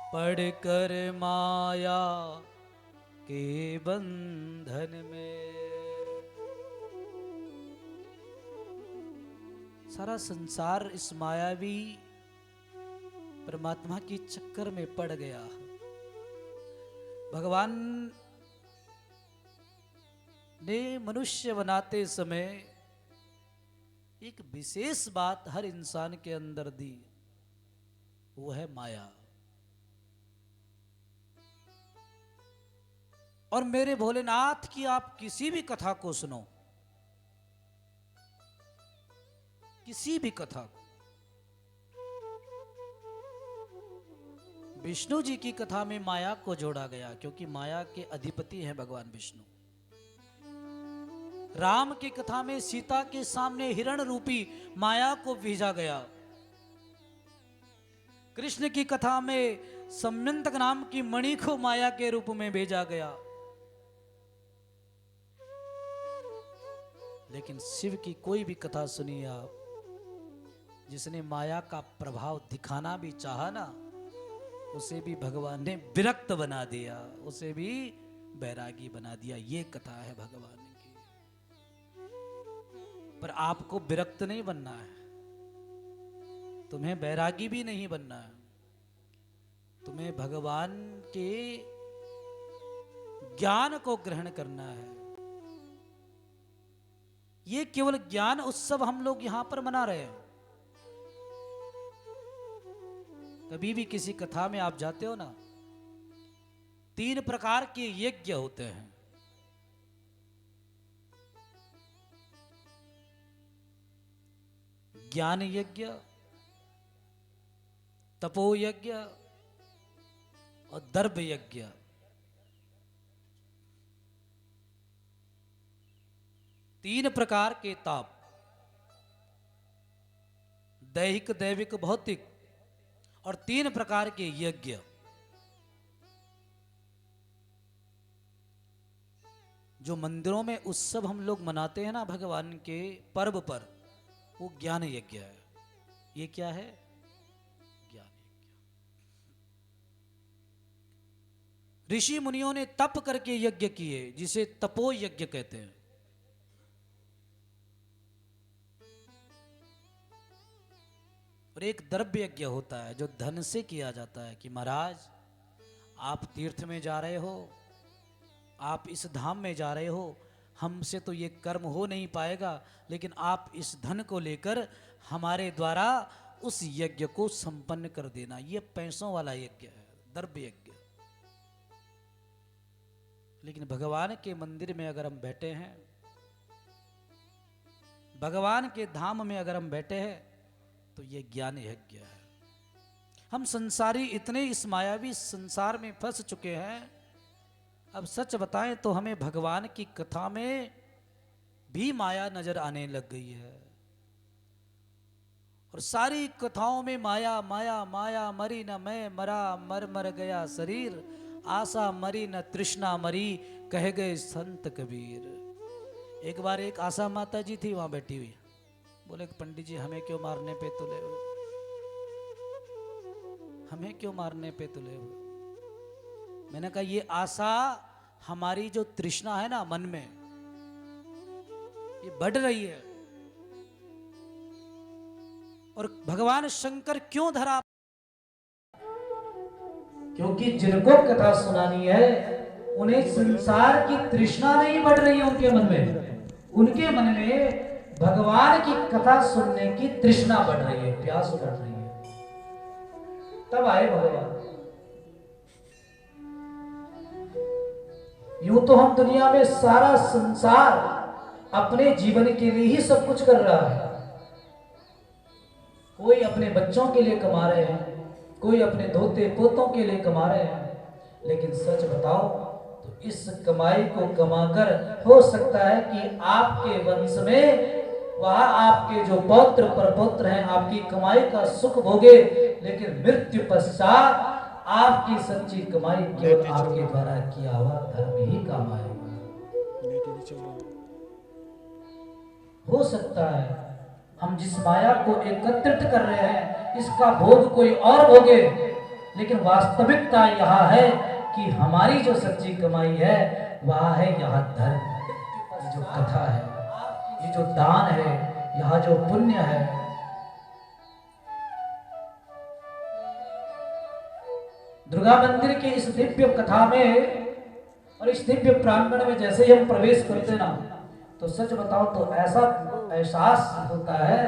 पढ़कर माया के बंधन में। सारा संसार इस मायावी परमात्मा की चक्कर में पड़ गया। भगवान ने मनुष्य बनाते समय एक विशेष बात हर इंसान के अंदर दी, वो है माया। और मेरे भोलेनाथ की आप किसी भी कथा को सुनो, किसी भी कथा को, विष्णु जी की कथा में माया को जोड़ा गया, क्योंकि माया के अधिपति हैं भगवान विष्णु। राम की कथा में सीता के सामने हिरण रूपी माया को भेजा गया। कृष्ण की कथा में सम्यंतक नाम की मणि को माया के रूप में भेजा गया। लेकिन शिव की कोई भी कथा सुनिए आप, जिसने माया का प्रभाव दिखाना भी चाहा ना, उसे भी भगवान ने विरक्त बना दिया, उसे भी बैरागी बना दिया। ये कथा है भगवान की। पर आपको विरक्त नहीं बनना है, तुम्हें बैरागी भी नहीं बनना है, तुम्हें भगवान के ज्ञान को ग्रहण करना है। ये केवल ज्ञान उत्सव हम लोग यहां पर मना रहे हैं। कभी भी किसी कथा में आप जाते हो ना, 3 प्रकार के यज्ञ होते हैं। ज्ञान यज्ञ, तपो यज्ञ और दर्भ यज्ञ। तीन प्रकार के ताप, दैहिक, दैविक, भौतिक, और 3 प्रकार के यज्ञ। जो मंदिरों में उत्सव हम लोग मनाते हैं ना भगवान के पर्व पर, वो ज्ञान यज्ञ है। ये क्या है? ज्ञान यज्ञ। ऋषि मुनियों ने तप करके यज्ञ किए, जिसे तपो यज्ञ कहते हैं। और एक द्रव्य यज्ञ होता है जो धन से किया जाता है, कि महाराज आप तीर्थ में जा रहे हो, आप इस धाम में जा रहे हो, हमसे तो ये कर्म हो नहीं पाएगा, लेकिन आप इस धन को लेकर हमारे द्वारा उस यज्ञ को संपन्न कर देना। ये पैसों वाला यज्ञ है, द्रव्य यज्ञ। लेकिन भगवान के मंदिर में अगर हम बैठे हैं, भगवान के धाम में अगर हम बैठे हैं, तो ये ज्ञान यज्ञ है। हम संसारी इतने इस मायावी संसार में फंस चुके हैं, अब सच बताएं तो हमें भगवान की कथा में भी माया नजर आने लग गई है। और सारी कथाओं में माया माया माया, मरी न मैं मरा, मर मर गया शरीर, आशा मरी न तृष्णा मरी, कह गए संत कबीर। एक बार एक आशा माता जी थी वहां बैठी हुई, बोले पंडित जी हमें क्यों मारने पे तुले हुए, हमें क्यों मारने पे तुले हुए। मैंने कहा ये आशा, हमारी जो तृष्णा है ना मन में, ये बढ़ रही है। और भगवान शंकर क्यों धरा? क्योंकि जिनको कथा सुनानी है उन्हें संसार की तृष्णा नहीं बढ़ रही है उनके मन में, उनके मन में भगवान की कथा सुनने की तृष्णा बढ़ रही है, प्यास बढ़ रही है। तब आए भगवान। यूं तो हम दुनिया में सारा संसार अपने जीवन के लिए ही सब कुछ कर रहा है। कोई अपने बच्चों के लिए कमा रहे हैं, कोई अपने धोते पोतों के लिए कमा रहे हैं। लेकिन सच बताओ तो इस कमाई को कमाकर हो सकता है कि आपके वंश में वह आपके जो पौत्र परपौत्र हैं आपकी कमाई का सुख भोगे, लेकिन मृत्यु पश्चात आपकी सच्ची कमाई केवल आपके द्वारा किया हुआ धर्म ही काम आएगा। हो सकता है हम जिस माया को एकत्रित कर रहे हैं इसका भोग कोई और भोगे, लेकिन वास्तविकता यह है कि हमारी जो सच्ची कमाई है वह है यह धर्म, ये जो कथा है, ये जो दान है, यह जो पुण्य है। दुर्गा मंदिर की इस दिव्य कथा में और इस दिव्य प्रांगण में जैसे ही हम प्रवेश करते ना, तो सच बताओ तो ऐसा एहसास होता है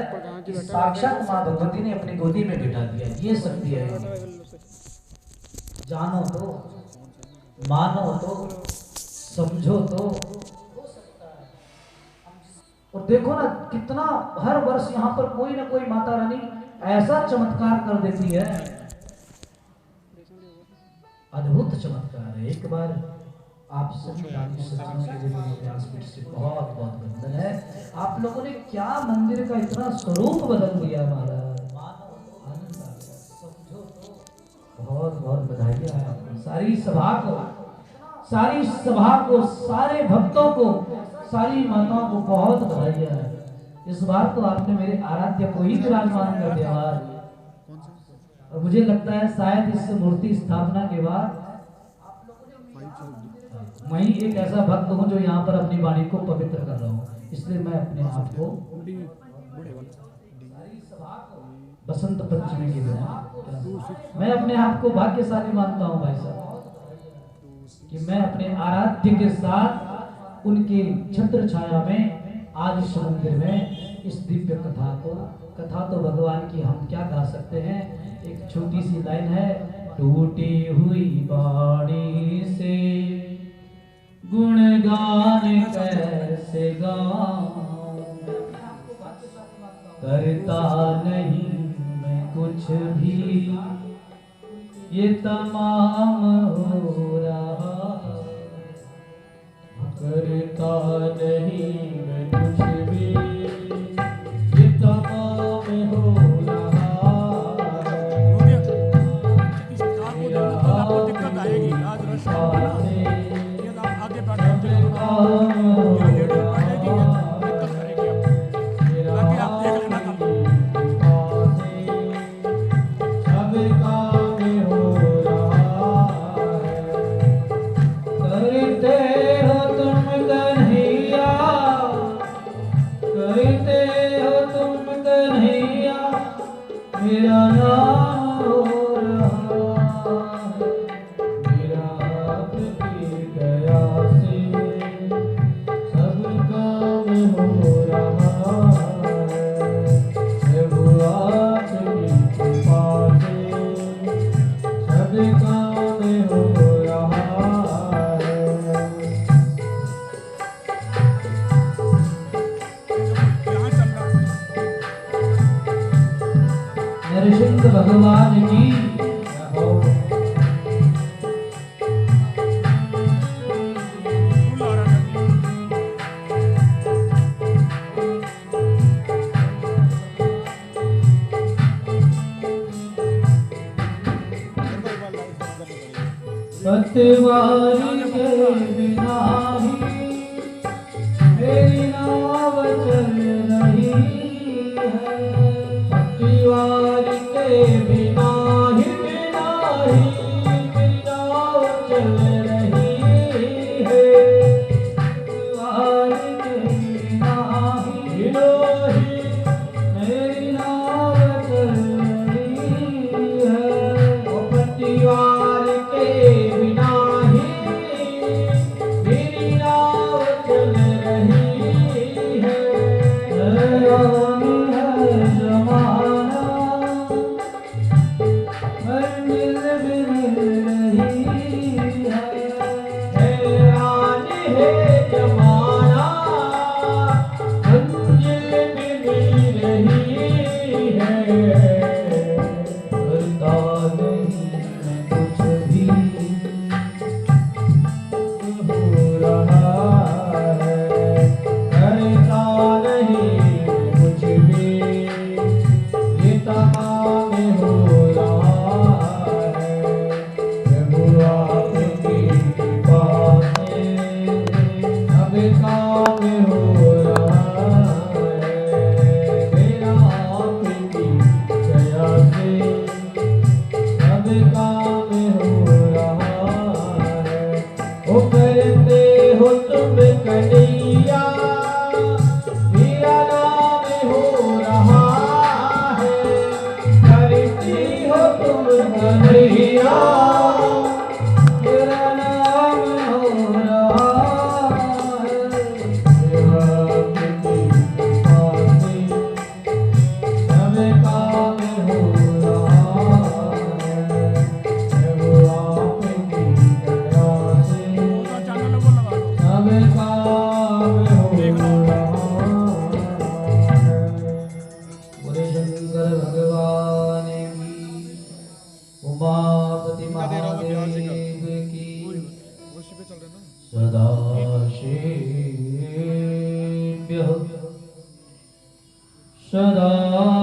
कि साक्षात मां भगवती ने अपनी गोदी में बिठा दिया। ये शक्ति है, जानो तो, मानो तो, समझो तो हो सकता है। और देखो ना कितना हर वर्ष यहाँ पर कोई ना कोई माता रानी ऐसा चमत्कार कर देती है, अद्भुत चमत्कार है। एक बार आप सभी सज्जनों के लिए मेरे व्यासपीठ से बहुत बहुत वंदन है। आप लोगों ने क्या मंदिर का इतना स्वरूप बदल दिया महाराज, आनंद आ गया। समझो तो बहुत बहुत बधाई है आपको, सारी सभा को, सारी सभा को, सारे भक्तों को, सारी माताओं को बहुत बधाई है। इस बार तो आपने मेरे आराध्य को ही विराजमान कर दिया और मुझे लगता है शायद इस मूर्ति स्थापना के बाद मैं ही एक ऐसा भक्त हूँ जो यहाँ पर अपनी वाणी को पवित्र कर रहा हूँ। इसलिए मैं अपने आप को बसंत पंचमी के दिन मैं अपने आप को भाग्यशाली मानता हूँ भाई साहब, कि मैं अपने आराध्य के साथ उनके छत्र छाया में आज इस मंदिर में इस दिव्य कथा तो भगवान की हम क्या गा सकते हैं। एक छोटी सी लाइन है, टूटी हुई बाणी से गुणगान कैसे गाऊं, करता नहीं मैं कुछ भी, ये तमाम हो रहा, करता नहीं मैं कुछ भी, ये तमाम हो रहा। मेरा नाम हो रहा, मेरा आपकी दया से सब काम हो रहा है, प्रभु आपकी कृपा से सब काम हो रहा है। नरसिंह भगवान की पतवारी के बिना ही मेरी नाव चल रही है, पतवारी के बिना ही मेरी नाव चल रही है, पतवारी के बिना ही मेरी नाव चल रही है, पतवारी के बिना ही मेरी नाव चल रही है, हैरान है जमाना मंजिल भी मिल रही है, हैरान है जमाना मंजिल भी मिल रही है, करता नहीं मैं कुछ भी हो रहा है, करता नहीं मैं कुछ भी, ये तमाम हो रहा है, प्रभु मैया तेरा नाम हो रहा है, सेवा की पाती सब काम हो रहा है, जब आपकी दया से सब काम हो रहा है। बोले शंकर भगवान की, उमापति महादेव की, सदाशिव्य सदाशिव्य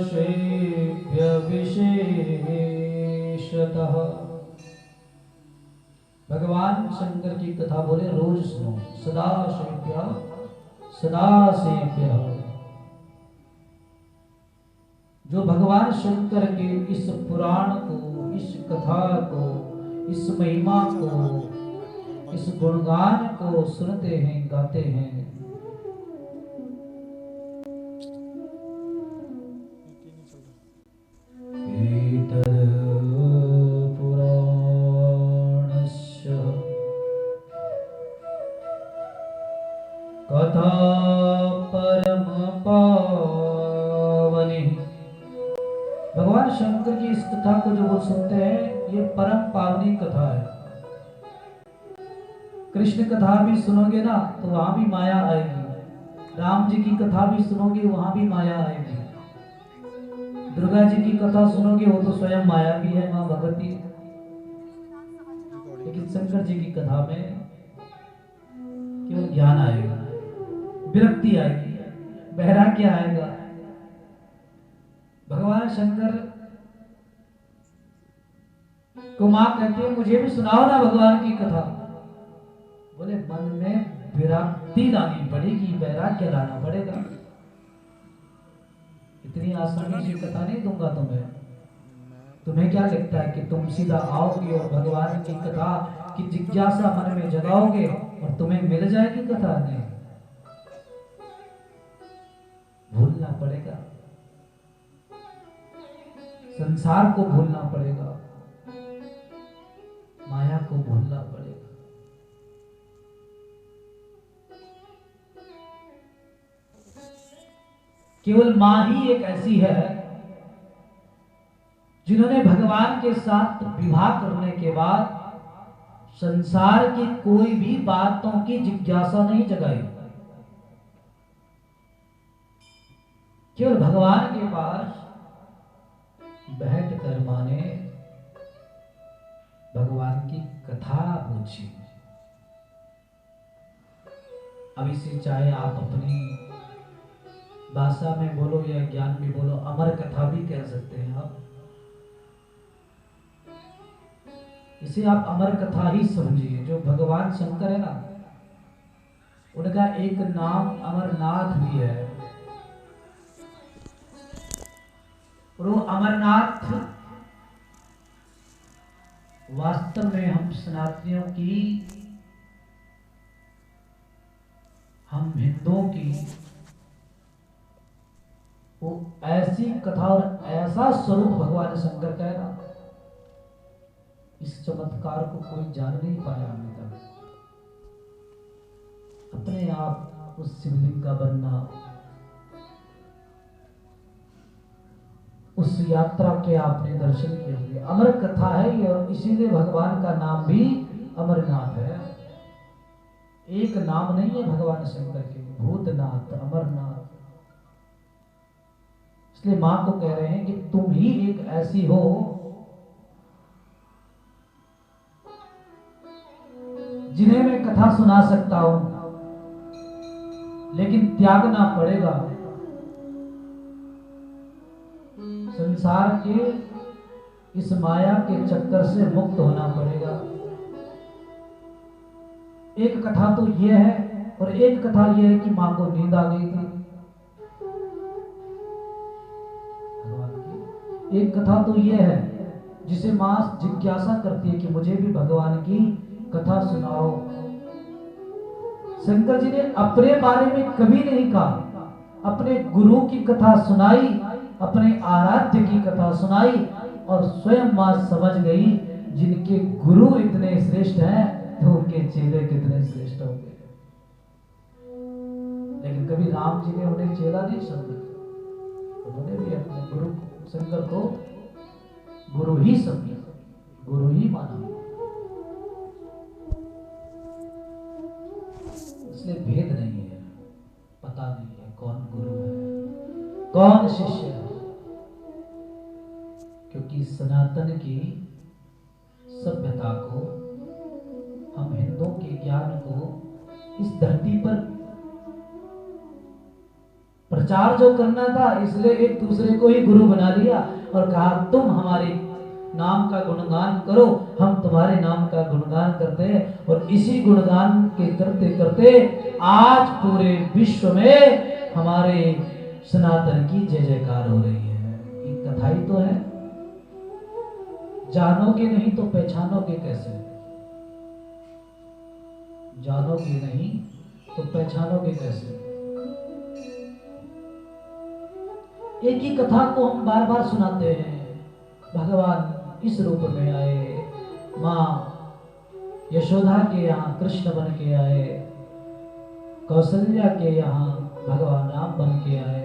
सदाशिव्य विशेषतः। भगवान शंकर की कथा बोले रोज सुनो, सदाशिव्य सदाशिव्य। जो भगवान शंकर के इस पुराण को, इस कथा को, इस महिमा को, इस गुणगान को सुनते हैं, गाते हैं, कथा परम पावनी। भगवान शंकर की इस कथा को जो वो सुनते हैं, ये परम पावनी कथा है। कृष्ण कथा भी सुनोगे ना तो वहां भी माया आएगी, राम जी की कथा भी सुनोगे वहां भी माया आएगी, दुर्गा जी की कथा सुनोगे वो तो स्वयं माया भी है, मां भगवती। लेकिन शंकर जी की कथा में केवल ज्ञान आएगा, विरक्ति आएगी, वैराग्य आएगा। भगवान शंकर को मां कहती है मुझे भी सुनाओ ना भगवान की कथा। बोले मन में विरक्ति लानी पड़ेगी, वैराग्य लाना पड़ेगा। इतनी आसानी से कथा नहीं दूंगा तुम्हें। तुम्हें क्या लगता है कि तुम सीधा आओगे और भगवान की कथा की जिज्ञासा मन में जगाओगे और तुम्हें मिल जाएगी कथा? नहीं, भूलना पड़ेगा, संसार को भूलना पड़ेगा, माया को भूलना पड़ेगा। केवल मां ही एक ऐसी है जिन्होंने भगवान के साथ विवाह करने के बाद संसार की कोई भी बातों की जिज्ञासा नहीं जगाई। केवल भगवान के पास बैठकर मां ने भगवान की कथा पूछी। अब इसे चाहे आप अपनी भाषा में बोलो या ज्ञान में बोलो, अमर कथा भी कह सकते हैं आप। इसे आप अमर कथा ही समझिए। जो भगवान शंकर है ना, उनका एक नाम अमरनाथ भी है। और वो अमरनाथ वास्तव में हम सनातनियों की, हम हिंदुओं की वो ऐसी कथा और ऐसा स्वरूप भगवान शंकर का है ना, इस चमत्कार को कोई जान नहीं पाया अभी तक। अपने आप उस शिवलिंग का बनना, उस यात्रा के आपने दर्शन किए होंगे। अमर कथा है ये, और इसीलिए भगवान का नाम भी अमरनाथ है। एक नाम नहीं है भगवान शंकर के, भूतनाथ, अमरनाथ। इसलिए मां को कह रहे हैं कि तुम ही एक ऐसी हो जिन्हें मैं कथा सुना सकता हूं, लेकिन त्यागना पड़ेगा। संसार के इस माया के चक्कर से मुक्त होना पड़ेगा। एक कथा तो यह है, और एक कथा यह है कि मां को नींद आ गई थी। एक कथा तो यह है जिसे मां जिज्ञासा करती है कि मुझे भी भगवान की कथा सुनाओ। शंकर जी ने अपने बारे में कभी नहीं कहा, अपने गुरु की कथा सुनाई, अपने आराध्य की कथा सुनाई और स्वयं मां समझ गई जिनके गुरु इतने श्रेष्ठ हैं तो उनके चेले कितने श्रेष्ठ होंगे। लेकिन कभी राम जी ने उन्हें चेला नहीं समझा, उन्होंने भी अपने गुरु शंकर को गुरु ही समझा, गुरु ही माना। इसलिए भेद नहीं है, पता नहीं है कौन गुरु है कौन शिष्य है, क्योंकि सनातन की सभ्यता को, हम हिंदुओं के ज्ञान को इस धरती पर प्रचार जो करना था, इसलिए एक दूसरे को ही गुरु बना लिया और कहा तुम हमारे नाम का गुणगान करो, हम तुम्हारे नाम का गुणगान करते हैं। और इसी गुणगान के करते करते आज पूरे विश्व में हमारे सनातन की जय जयकार हो रही है। एक कथा ही तो है, जानोगे नहीं तो पहचानोगे कैसे? जानोगे नहीं तो पहचानोगे कैसे? एक ही कथा को हम बार बार सुनाते हैं। भगवान इस रूप में आए, मां यशोदा के यहाँ कृष्ण बन के आए, कौशल्या के यहाँ भगवान राम बन के आए।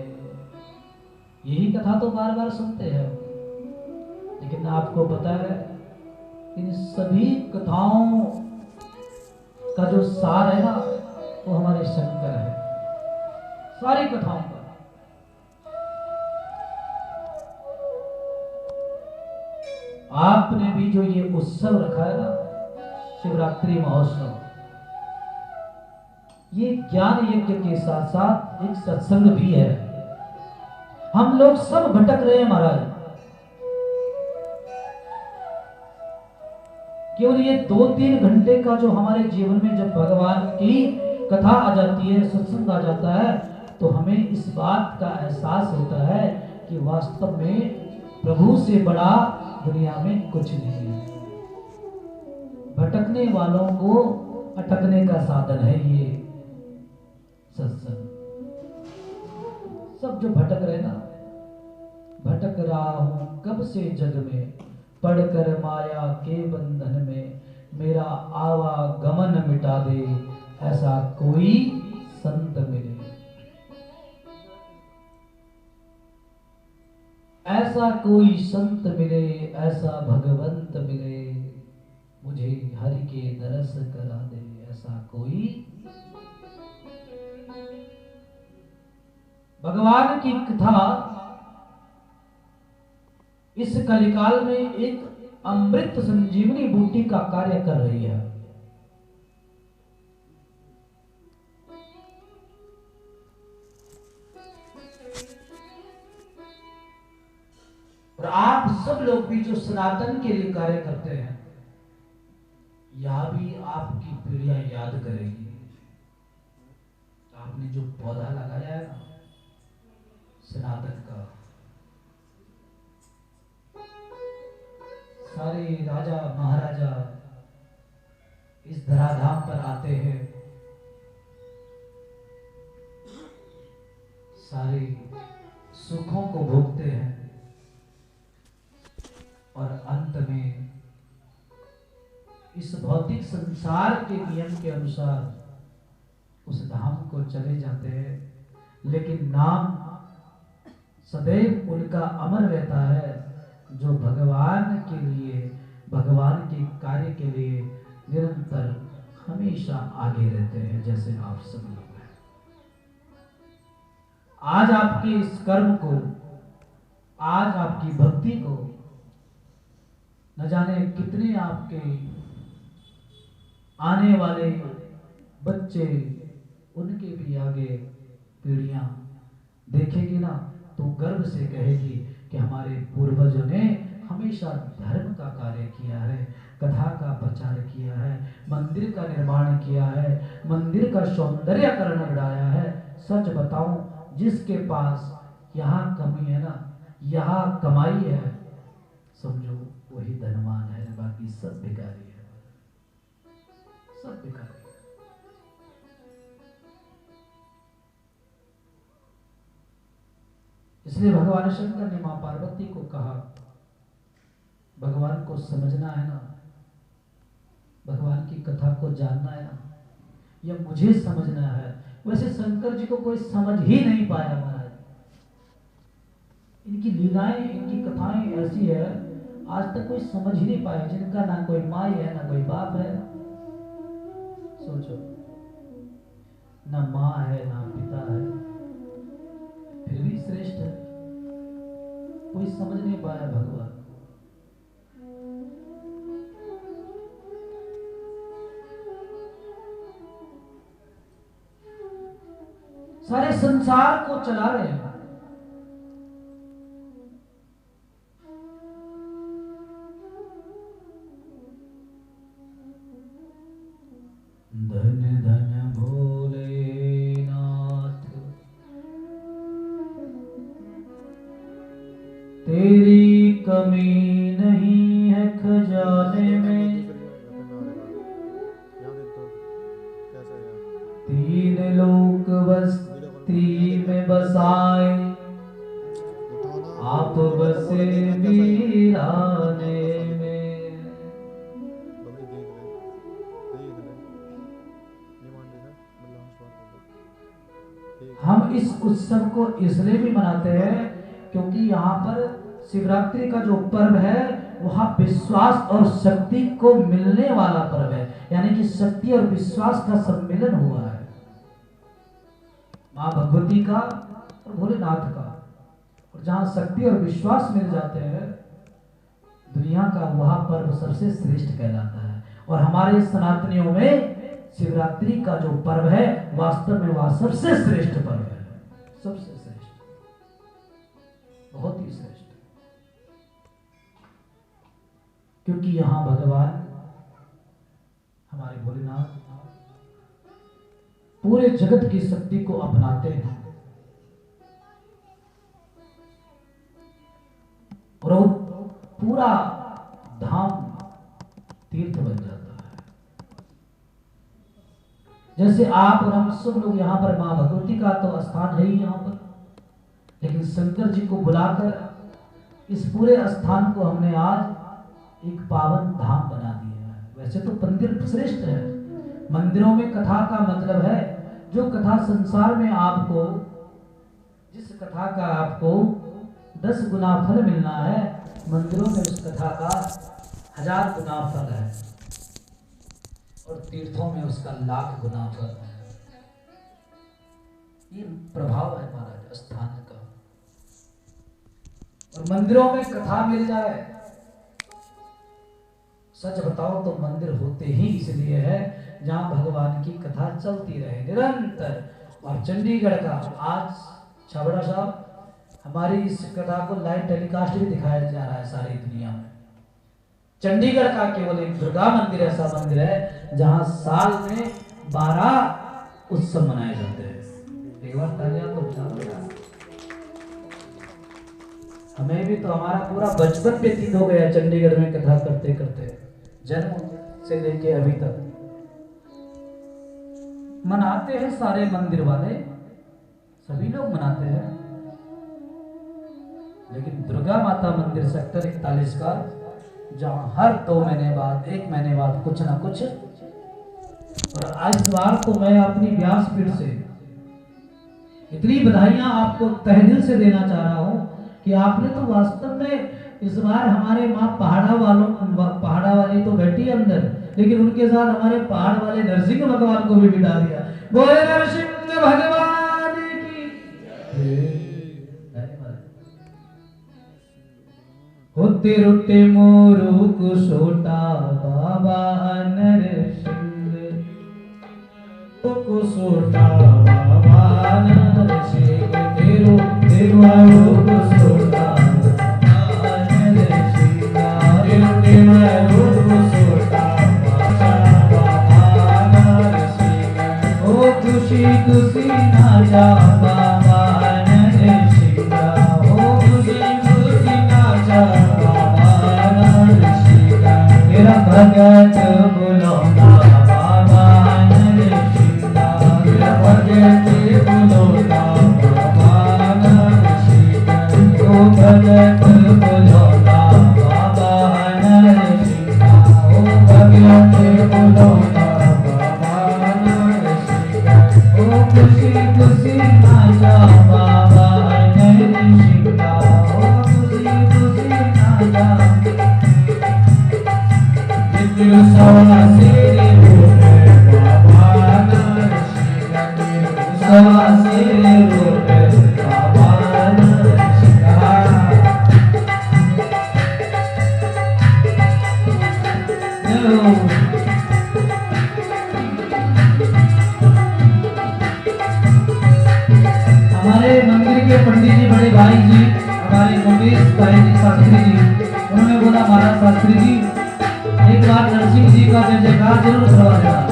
यही कथा तो बार बार सुनते हैं। लेकिन आपको पता है इन सभी कथाओं का जो सार है ना, वो हमारे शंकर है। सारी कथाओं का आपने भी जो ये उत्सव रखा है ना, शिवरात्रि महोत्सव, ये ज्ञान यज्ञ के साथ साथ एक सत्संग भी है। हम लोग सब भटक रहे हैं महाराज, केवल ये 2-3 घंटे का जो हमारे जीवन में जब भगवान की कथा आ जाती है, सत्संग आ जाता है, तो हमें इस बात का एहसास होता है कि वास्तव में प्रभु से बड़ा दुनिया में कुछ नहीं है। भटकने वालों को अटकने का साधन है ये सत्संग। सब जो भटक रहे ना, भटक रहा हूं कब से जग में, पढ़कर माया के बंधन में, मेरा आवागमन मिटा दे ऐसा कोई संत मिले। ऐसा कोई संत मिले, ऐसा भगवंत मिले, मुझे हरि के दरस करा दे ऐसा कोई। भगवान की कथा इस कलिकाल में एक अमृत संजीवनी बूटी का कार्य कर रही है। और आप सब लोग भी जो सनातन के लिए कार्य करते हैं, यह भी आपकी पीढ़ियां याद करेगी। आपने जो पौधा लगाया है ना सनातन का, सारे राजा महाराजा इस धराधाम पर आते हैं, सारे सुखों को भोगते हैं और अंत में इस भौतिक संसार के नियम के अनुसार उस धाम को चले जाते हैं। लेकिन नाम सदैव उनका अमर रहता है जो भगवान के लिए, भगवान के कार्य के लिए निरंतर हमेशा आगे रहते हैं, जैसे आप सब लोग हैं। आज आपके इस कर्म को, आज आपकी भक्ति को न जाने कितने आपके आने वाले बच्चे, उनके भी आगे पीढ़ियां देखेगी ना, तो गर्व से कहेगी कि हमारे पूर्वजों ने हमेशा धर्म का कार्य किया है, कथा का प्रचार किया है, मंदिर का निर्माण किया है, मंदिर का सौंदर्यकरण बढ़ाया है। सच बताऊं, जिसके पास यहाँ कमी है ना, यहाँ कमाई है, समझो वही धनवान है, बाकी सब भिखारी है, सब भिखारी है। इसलिए भगवान शंकर ने मां पार्वती को कहा, भगवान को समझना है ना, भगवान की कथा को जानना है ना, या मुझे समझना है। वैसे शंकर जी को कोई समझ ही नहीं पाया महाराज। इनकी लीलाएं, इनकी कथाएं ऐसी है, आज तक कोई समझ ही नहीं पाया, जिनका ना कोई माई है ना कोई बाप है। सोचो, ना माँ है ना पिता है, फिर भी श्रेष्ठ है। कोई समझ नहीं पाया भगवान। सारे संसार को चला रहे हैं। धन धन भोलेनाथ, तेरी कमी नहीं है खजाने में, तीन लोक बस्ती में बसाए, आप बसे वीराने में। हम इस उत्सव को इसलिए भी मनाते हैं क्योंकि यहाँ पर शिवरात्रि का जो पर्व है वहाँ विश्वास और शक्ति को मिलने वाला पर्व है, यानी कि शक्ति और विश्वास का सम्मिलन हुआ है, माँ भगवती का और भोलेनाथ का। और जहाँ शक्ति और विश्वास मिल जाते हैं, दुनिया का वह पर्व सबसे श्रेष्ठ कहलाता है। और हमारे सनातनियों में शिवरात्रि का जो पर्व है वास्तव में वह सबसे श्रेष्ठ पर्व है, सबसे श्रेष्ठ, बहुत ही श्रेष्ठ। क्योंकि यहाँ भगवान हमारे भोलेनाथ पूरे जगत की शक्ति को अपनाते हैं और पूरा धाम तीर्थ बन जाता है। जैसे आप और हम सब लोग यहाँ पर माँ भगवती का तो स्थान है ही यहाँ पर, लेकिन शंकर जी को बुलाकर इस पूरे स्थान को हमने आज एक पावन धाम बना दिया है। वैसे तो मंदिर श्रेष्ठ है, मंदिरों में कथा का मतलब है जो कथा संसार में आपको, जिस कथा का आपको 10 गुना फल मिलना है, मंदिरों में उस कथा का 1000 गुना फल है और तीर्थों में उसका 1,00,000 गुना फल है। ये प्रभाव है महाराज स्थान का। और मंदिरों में कथा मिल जाए, सच बताओ तो मंदिर होते ही इसलिए है जहां भगवान की कथा चलती रहे निरंतर। और चंडीगढ़ का आज छाबड़ा साहब, हमारी इस कथा को लाइव टेलीकास्ट भी दिखाया जा रहा है सारी दुनिया में। चंडीगढ़ का केवल एक दुर्गा मंदिर ऐसा मंदिर है जहां साल में 12 उत्सव मनाए जाते हैं। एक बार तालियां तो बजा दो यार। हमें भी तो हमारा पूरा बचपन व्यतीत हो गया चंडीगढ़ में कथा करते करते, जन्म से लेके अभी तक। मनाते हैं सारे मंदिर वाले, सभी लोग मनाते हैं, लेकिन दुर्गा माता मंदिर सेक्टर 41 का, जहां हर 2 महीने बाद 1 महीने बाद कुछ ना कुछ। और इस बार तो मैं अपनी व्यासपीठ से इतनी बधाइयां आपको तहे दिल से देना चाह रहा हूं कि आपने तो वास्तव में इस बार हमारे माँ पहाड़ा वाली तो बैठी है अंदर, लेकिन उनके साथ हमारे पहाड़ वाले नरसिंह भगवान को भी बिठा दिया। बोले नरसिंह भगवान की। होते रोटे मोरू को सोटा बाबा नरसिंह को सोटा बाबा नरसिंह तेरो तेरो को सोटा खुशी खुशी नाचा बाबा नरसिंह, हो खुशी खुशी नाचा बाबा नरसिंह, तेरा भगत बुलाऊंगा बाबा नरसिंह, तेरा भगत बुलाऊंगा बाबा नरसिंह। भगत बुलौना बाबा नरसिंहा, ओ भगत बुलौना बाबा नरसिंहा, ओ खुशी खुशी नाचा बाबा नरसिंहा, ओ खुशी खुशी नाचा। सवा शेरे रोटे बाबा नरसिंहा, सवा शेरे रोटे बाबा नरसिंहा। हमारे मंदिर के पंडित जी, बड़े भाई जी, हमारे मुकेश भाई जी शास्त्री जी, उन्होंने बोला महाराज शास्त्री जी एक बार नरसिंह जी का जय जयकार जरूर करवा देना।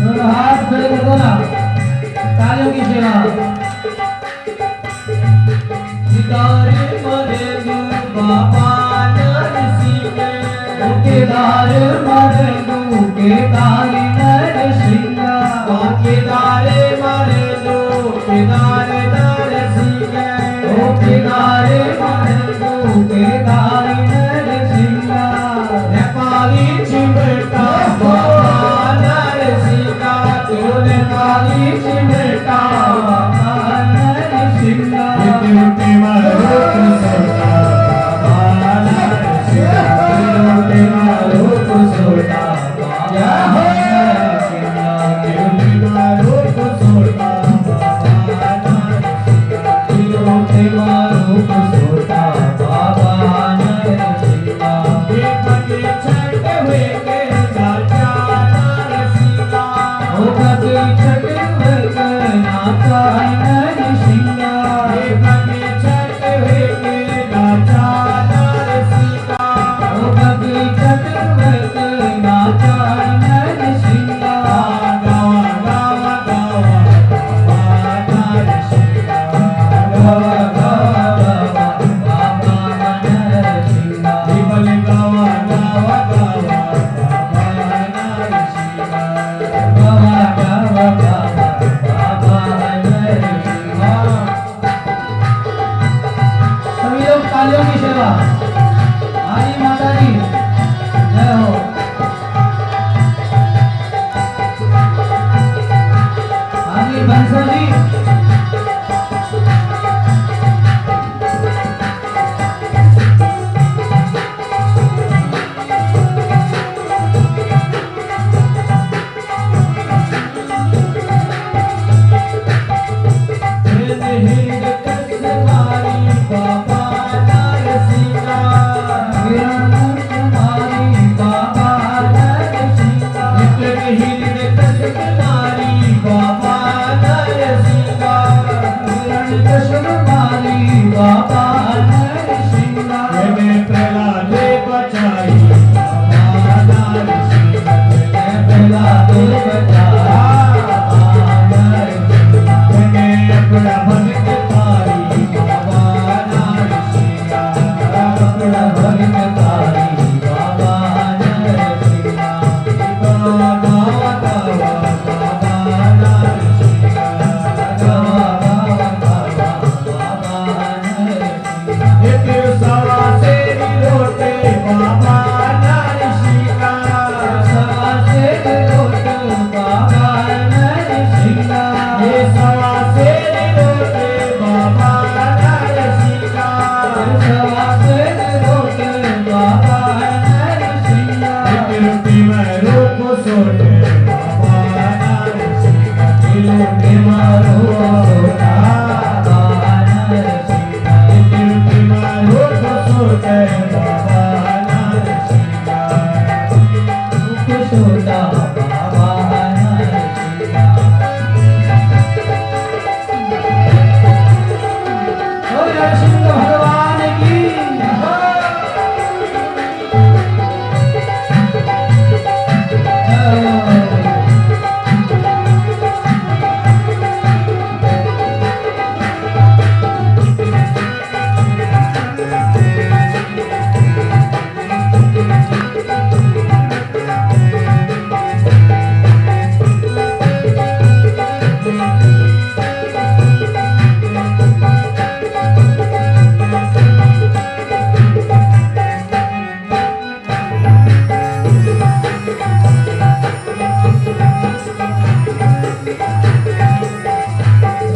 दोनों हाथ खड़े कर दो ना, तालियों की सेवा। केदार मरे गु बाबा नरसिंहा, केदार मरे गु केदार नरसिंहा, केदार मरे गु केदार नरसिंहा, ओ केदार मरे गु केदार नरसिंहा। नेपाली चिमटा बाबा नरसिंहा, तूने नेपाली चिमटा बाबा नरसिंहा।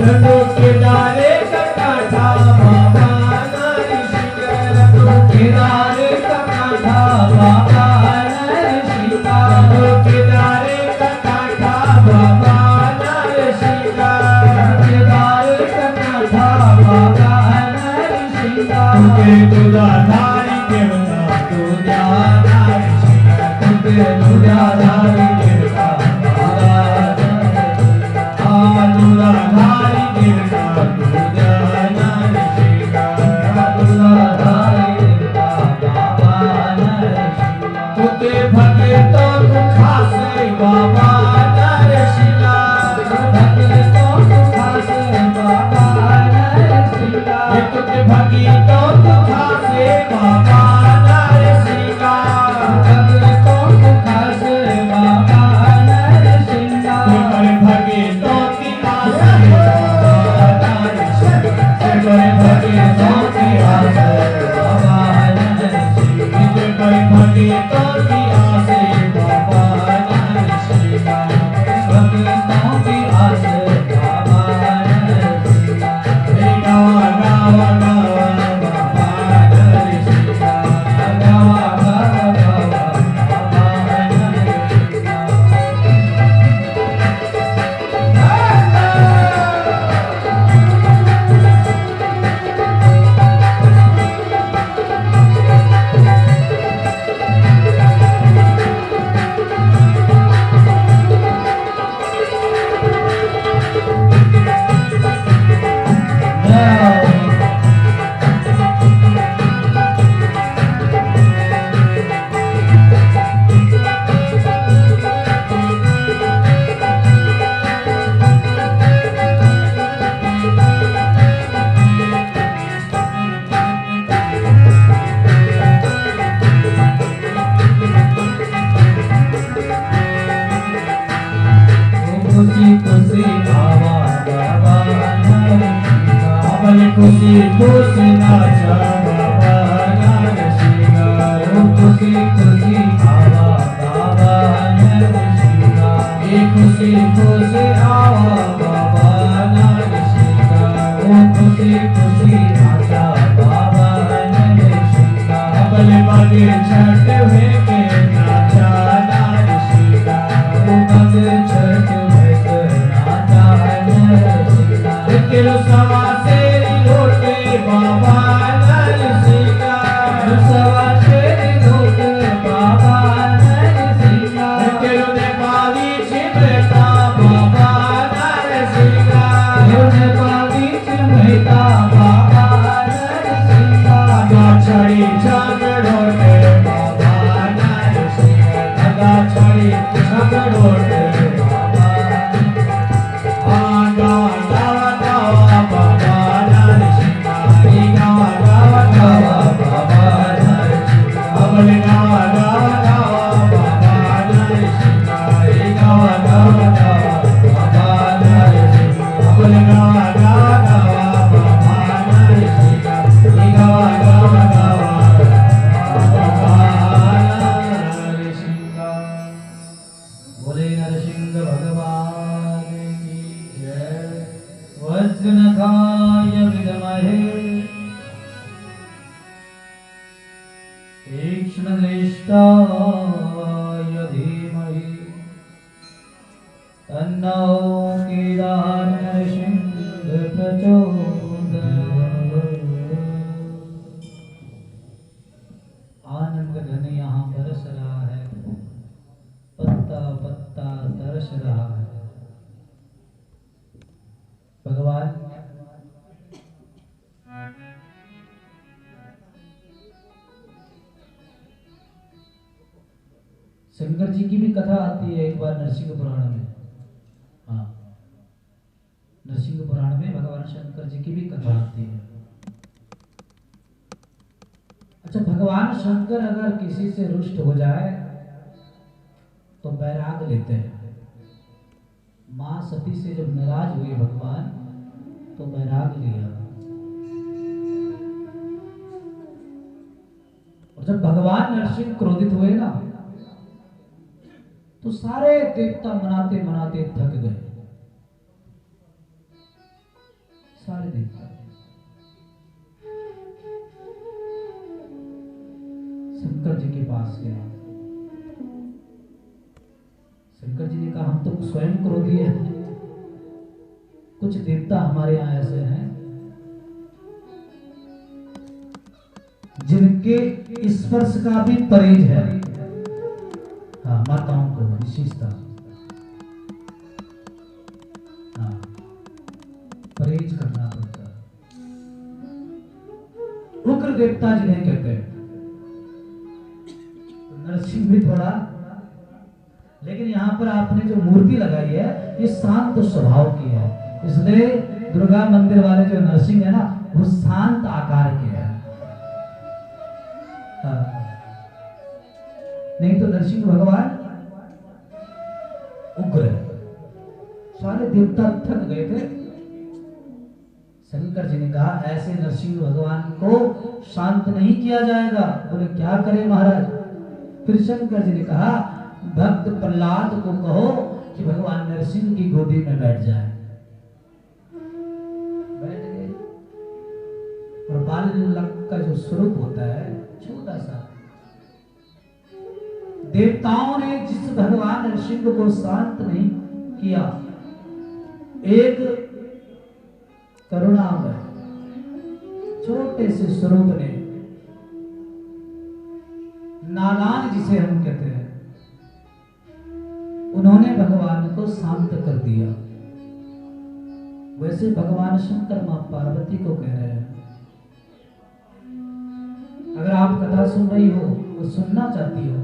केदारे कटाठा बाबा नरसिंह केदारे कटाठा बाबा नरसिंह केदारे कटाठा बाबा नरसिंह केदारे कटाठा बाबा नरसिंह तुझे दुधाधारी देवता तुझा नरसिंह तुझे दुधाधारी देवता बाबा दुधाधारी देवता तुझा नरसिंह दुधाधारी देवता बाबा नरसिंह तुझे भक्तों को खासे बाबा नरसिंह भक्तों को खासे बाबा नरसिंह तुझे भक्तों को खासे बाबा नरसिंह भक्तों को खासे बाबा नरसिंह तुम्हारे भक्तों की आसे बाबा नरसिंह तुम्हारे भक्तों की आसे बाबा नरसिंह तुम्हारे भक्तों की आसे बाबा नरसिंह भक्तों की आसे बाबा नरसिंह गावा गावा गावा बाबा नरसिंह गावा गावा गावा बाबा नरसिंह खुशी खुशी आवा बाबा नरसिंह अमल खुशी खुशी नाचा बाबा नरसिंह खुशी खुशी आवा बाबा नरसिंह खुशी खुशी आवा बाबा नरसिंह खुशी खुशी नाचा बाबा नरसिंह अमल बागे छठ में के नाचा नरसिंह छठ तेरो सवा तेरी लोटे बाबा नरसिंह सवा तेरी लोटे बाबा नरसिंह तेरो नेपाली छिमता बाबा नरसिंह तेरो नेपाली छिमता बाबा नरसिंह गाछड़ी झगड़ोटे बाबा नरसिंह गाछड़ी झगड़ोटे बाबा बोले नरसिंह भगवान की जय। वज्रनखाय विद्महे तीक्ष्णदृष्टाय धीमहि तन्नो केदार नरसिंह प्रचोदयात्। आनंद घन यहाँ बरस रहा है, पत्ता पत्ता तरस रहा है। भगवान शंकर जी की भी कथा आती है एक बार नरसिंह पुराण में। हाँ, नरसिंह पुराण में भगवान शंकर जी की भी कथा आती है। अच्छा, भगवान शंकर अगर किसी से रुष्ट हो जाए तो बैराग लेते हैं। मां सती से जब नाराज हुए भगवान तो बैराग लिया। और जब भगवान नरसिंह क्रोधित हुए ना तो सारे देवता मनाते मनाते थक गए। सारे देवता शंकर जी के पास गया। शंकर जी ने कहा हम तो स्वयं क्रोधी हैं, कुछ देवता हमारे यहाँ ऐसे हैं जिनके स्पर्श का भी परहेज है। हाँ, माताओं को विशेषता, हाँ, परहेज करना पड़ता है। उग्र देवता जिन्हें कहते हैं। नरसिंह भी थोड़ा, लेकिन यहाँ पर आपने जो मूर्ति लगाई है ये शांत स्वभाव की है, इसलिए दुर्गा मंदिर वाले जो नरसिंह है ना वो शांत आकार के है। नहीं तो नरसिंह भगवान उग्र है। सारे देवता थक गए थे। शंकर जी ने कहा ऐसे नरसिंह भगवान को शांत नहीं किया जाएगा। बोले क्या करें महाराज? फिर शंकर जी ने कहा भक्त प्रहलाद को कहो कि भगवान नरसिंह की गोदी में बैठ जाए। बैठ गए। और बालक का जो स्वरूप होता है छोटा सा, देवताओं ने जिस भगवान नरसिंह को शांत नहीं किया, एक करुणामय छोटे से स्वरूप ने, नादान जिसे हम कहते हैं, उन्होंने भगवान को शांत कर दिया। वैसे भगवान शंकर मां पार्वती को कह रहे हैं अगर आप कथा सुन रही हो और सुनना चाहती हो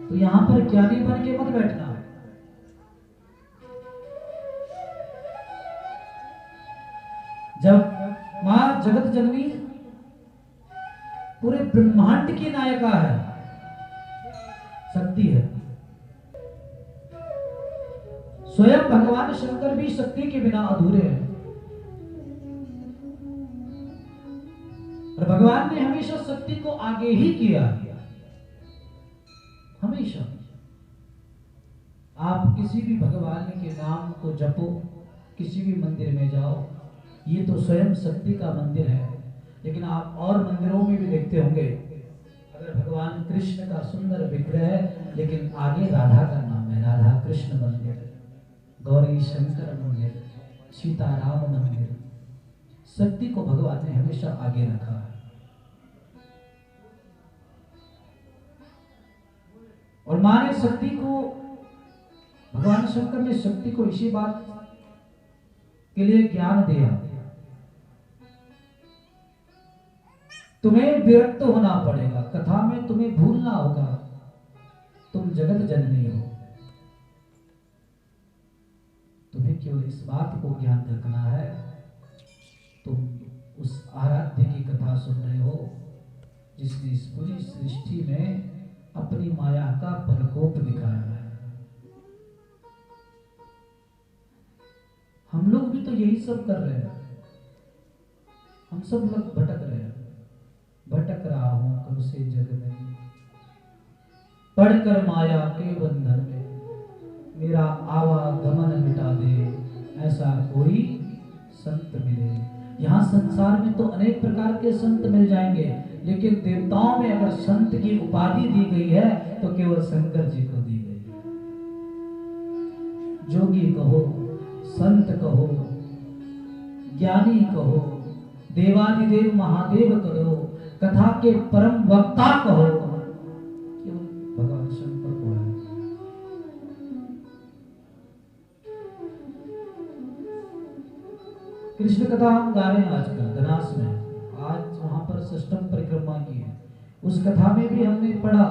तो यहां पर ज्ञानी बन के मत बैठना। जब मां जगत जननी पूरे ब्रह्मांड की नायिका है, शक्ति है, स्वयं भगवान शंकर भी शक्ति के बिना अधूरे हैं। और भगवान ने हमेशा शक्ति को आगे ही किया, हमेशा। आप किसी भी भगवान के नाम को जपो, किसी भी मंदिर में जाओ, ये तो स्वयं शक्ति का मंदिर है। लेकिन आप और मंदिरों में भी देखते होंगे, अगर भगवान कृष्ण का सुंदर विग्रह है लेकिन आगे राधा का नाम है, राधा कृष्ण मंदिर, गौरी शंकर मंदिर, सीताराम मंदिर। शक्ति को भगवान ने हमेशा आगे रखा है। और मां ने शक्ति को, भगवान शंकर ने शक्ति को इसी बात के लिए ज्ञान दिया, तुम्हें विरक्त होना पड़ेगा, कथा में तुम्हें भूलना होगा, तुम जगत जननी हो, तुम्हें केवल इस बात को ज्ञान रखना है, तुम उस आराध्य की कथा सुन रहे हो जिसने इस पूरी सृष्टि में अपनी माया का प्रकोप दिखाया है। हम लोग भी तो यही सब कर रहे हैं, हम सब लोग भटक रहे हैं। भटक रहा हूं कब से जग में, पढ़कर माया के बंधन में, मेरा आवागमन मिटा दे, ऐसा कोई संत मिले। यहाँ संसार में तो अनेक प्रकार के संत मिल जाएंगे, लेकिन देवताओं में अगर संत की उपाधि दी गई है तो केवल शंकर जी को दी गई है। जोगी कहो, संत कहो, ज्ञानी कहो, देवादिदेव महादेव कहो, कथा के परम वक्ता कहो, केवल भगवान शंकर को है। कृष्ण कथा हम गा रहे हैं आजकल धनास में, आज वहां पर षष्ठम परिक्रमा की है। उस कथा में भी हमने पढ़ा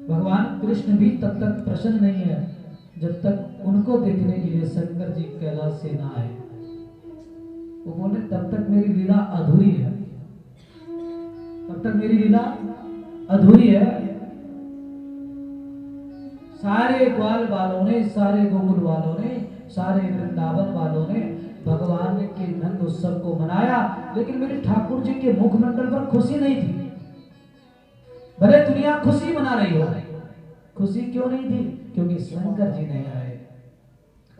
भगवान कृष्ण भी तब तक प्रसन्न नहीं है जब तक उनको देखने के लिए शंकर जी कैलाश से ना आए। वो बोले तब तक मेरी लीला अधूरी है, तब तक मेरी लीला अधूरी है। सारे ग्वाल वालों ने, सारे गोकुल वालों ने, सारे वृंदावन वालों ने भगवान के नंद उत्सव को मनाया, लेकिन मेरे ठाकुर जी के मुखमंडल पर खुशी नहीं थी। भले दुनिया खुशी मना रही हो, खुशी क्यों नहीं थी? क्योंकि शंकर जी नहीं आए।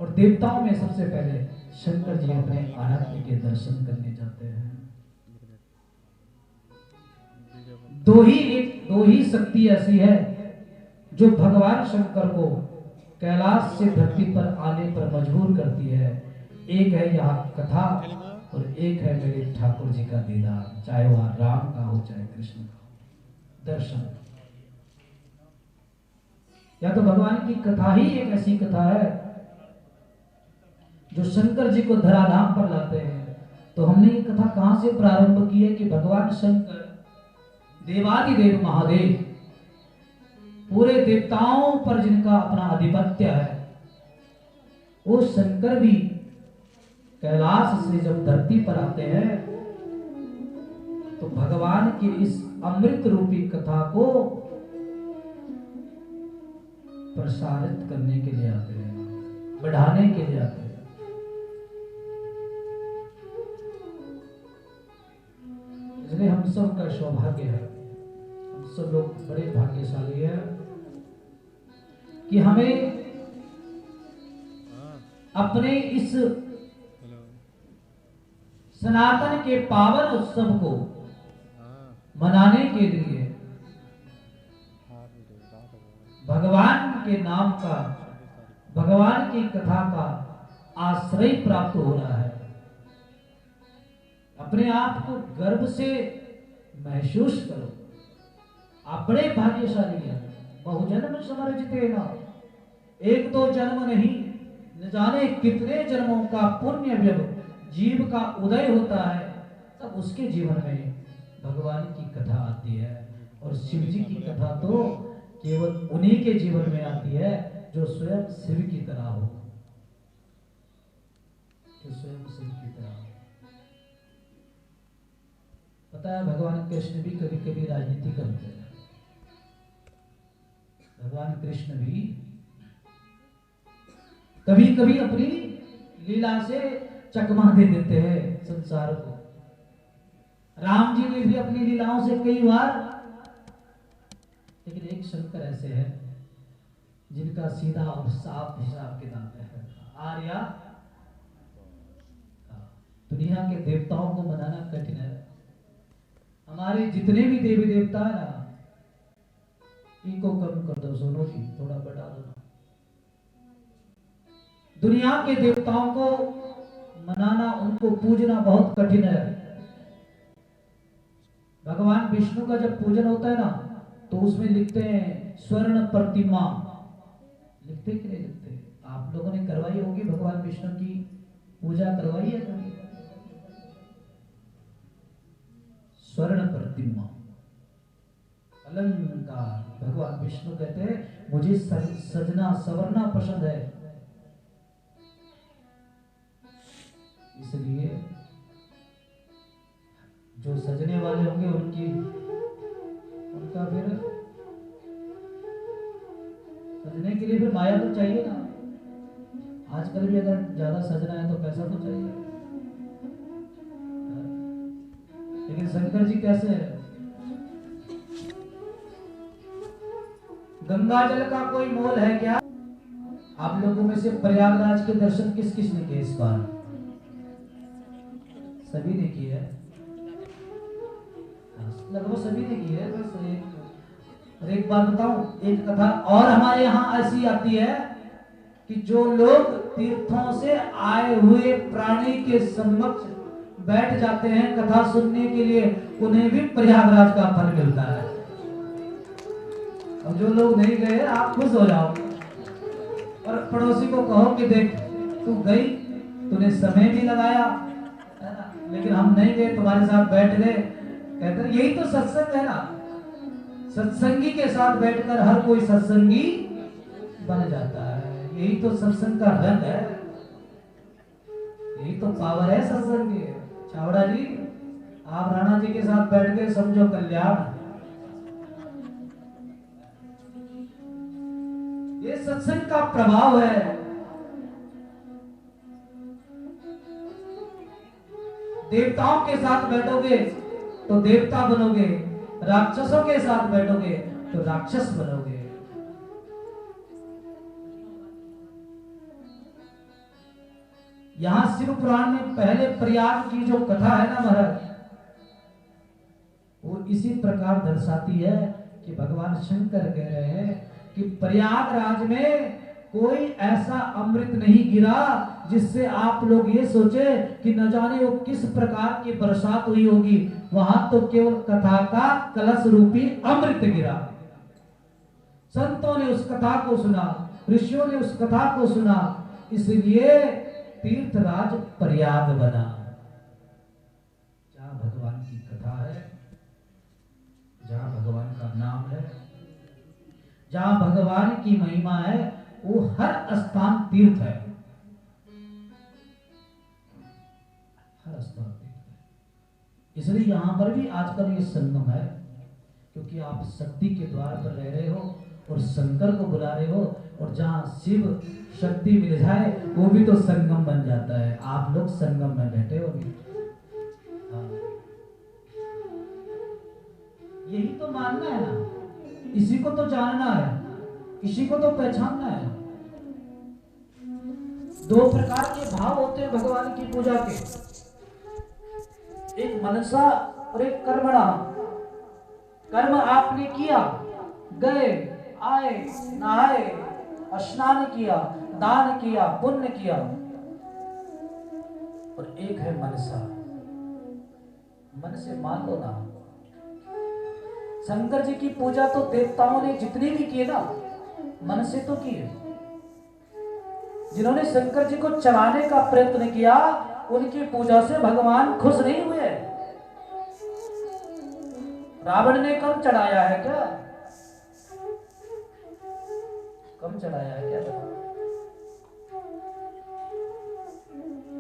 और देवताओं में सबसे पहले शंकर जी अपने आराध्य के दर्शन करने जाते हैं। दो ही शक्ति ऐसी है जो भगवान शंकर को कैलाश से धरती पर आने पर मजबूर करती है। एक है यहाँ कथा और एक है मेरे ठाकुर जी का दीदार, चाहे वहां राम का हो चाहे कृष्ण का हो। दर्शन, या तो भगवान की कथा ही एक ऐसी कथा है जो शंकर जी को धराधाम पर लाते हैं। तो हमने ये कथा कहां से प्रारंभ की है कि भगवान शंकर देवादिदेव महादेव, पूरे देवताओं पर जिनका अपना आधिपत्य है, वो शंकर भी कैलाश से जब धरती पर आते हैं तो भगवान की इस अमृत रूपी कथा को प्रसारित करने के लिए आते हैं, बढ़ाने के लिए आते हैं। इसलिए हम सब का सौभाग्य है, हम सब लोग बड़े भाग्यशाली हैं कि हमें अपने इस सनातन के पावन उत्सव को मनाने के लिए भगवान के नाम का, भगवान की कथा का आश्रय प्राप्त हो रहा है। अपने आप को गर्व से महसूस करो, आप बड़े भाग्यशाली हैं। बहुजन्म समर्जितेन, एक दो जन्म नहीं, न जाने कितने जन्मों का पुण्य जब जीव का उदय होता है तब उसके जीवन में भगवान की कथा आती है। और शिव जी की कथा तो केवल उन्हीं के जीवन में आती है जो स्वयं शिव की तरह हो, जो स्वयं शिव की तरह हो। पता है भगवान कृष्ण भी कभी कभी राजनीति करते हैं। भगवान कृष्ण भी कभी कभी अपनी लीला से चकमा दे देते हैं संसार को। राम जी ने भी अपनी लीलाओं से कई बार, लेकिन एक शंकर ऐसे हैं जिनका सीधा और साफ हिसाब किताब है। आर्या, दुनिया के देवताओं को मनाना कठिन है। हमारे जितने भी देवी देवता है ना, इनको कम कर दो, सुनो जी थोड़ा बढ़ा दो। दुनिया के देवताओं को मनाना, उनको पूजना बहुत कठिन है। भगवान विष्णु का जब पूजन होता है ना तो उसमें लिखते हैं स्वर्ण प्रतिमा, लिखते कि नहीं लिखते? आप लोगों ने करवाई होगी भगवान विष्णु की पूजा, करवाई है कभी? स्वर्ण प्रतिमा, अलंकार। भगवान विष्णु कहते हैं मुझे सजना सवरना पसंद है, इसलिए जो सजने वाले होंगे उनका फिर सजने के लिए फिर माया तो चाहिए ना। आजकल भी अगर ज्यादा सजना है तो पैसा तो चाहिए। लेकिन शंकर जी कैसे है? गंगा जल का कोई मोल है क्या? आप लोगों में से प्रयागराज के दर्शन किस किस ने किए इस बार? सभी ने किए है, लगभग सभी ने की है। बस एक बात बताऊं, एक कथा और हमारे यहाँ ऐसी आती है कि जो लोग तीर्थों से आए हुए प्राणी के समक्ष बैठ जाते हैं कथा सुनने के लिए, उन्हें भी प्रयागराज का फल मिलता है। अब जो लोग नहीं गए आप खुश हो जाओ और पड़ोसी को कहो कि देख तू गई, तूने समय भी लगाया, लेकिन हम नहीं गए, तुम्हारे साथ बैठ गए। कहते हैं यही तो सत्संग है ना। सत्संगी के साथ बैठकर हर कोई सत्संगी बन जाता है। यही तो सत्संग का रंग है, यही तो पावर है सत्संग की। छावड़ा जी, आप राणा जी के साथ बैठ गए, समझो कल्याण। ये सत्संग का प्रभाव है। देवताओं के साथ बैठोगे तो देवता बनोगे, राक्षसों के साथ बैठोगे तो राक्षस बनोगे। यहाँ शिव पुराण में पहले प्रयाग की जो कथा है ना महाराज, वो इसी प्रकार दर्शाती है कि भगवान शंकर कह रहे हैं कि प्रयागराज में कोई ऐसा अमृत नहीं गिरा जिससे आप लोग ये सोचे कि न जाने वो किस प्रकार की बरसात हुई होगी। वहां तो केवल कथा का कलश रूपी अमृत गिरा। संतों ने उस कथा को सुना, ऋषियों ने उस कथा को सुना, इसलिए तीर्थराज प्रयाग बना। जहां भगवान की कथा है, जहां भगवान का नाम है, जहां भगवान की महिमा है, वो हर स्थान तीर्थ है। हर स्थान तीर्थ है। इसलिए यहां पर भी आजकल ये संगम है, क्योंकि आप शक्ति के द्वार पर रह रहे हो और शंकर को बुला रहे हो, और जहां शिव शक्ति मिल जाए वो भी तो संगम बन जाता है। आप लोग संगम में बैठे हो भी। यही तो मानना है ना, इसी को तो जानना है, इसी को तो पहचानना है। दो प्रकार के भाव होते हैं भगवान की पूजा के, एक मनसा और एक कर्मणा। कर्म आपने किया, गए, आए, नहाए, स्नान किया, दान किया, पुण्य किया, और एक है मनसा। मन से मान लो ना। शंकर जी की पूजा तो देवताओं ने जितनी भी की ना, मन से तो की है। जिन्होंने शंकर जी को चढ़ाने का प्रयत्न किया, उनकी पूजा से भगवान खुश नहीं हुए। रावण ने कम चढ़ाया है क्या? कम चढ़ाया है क्या?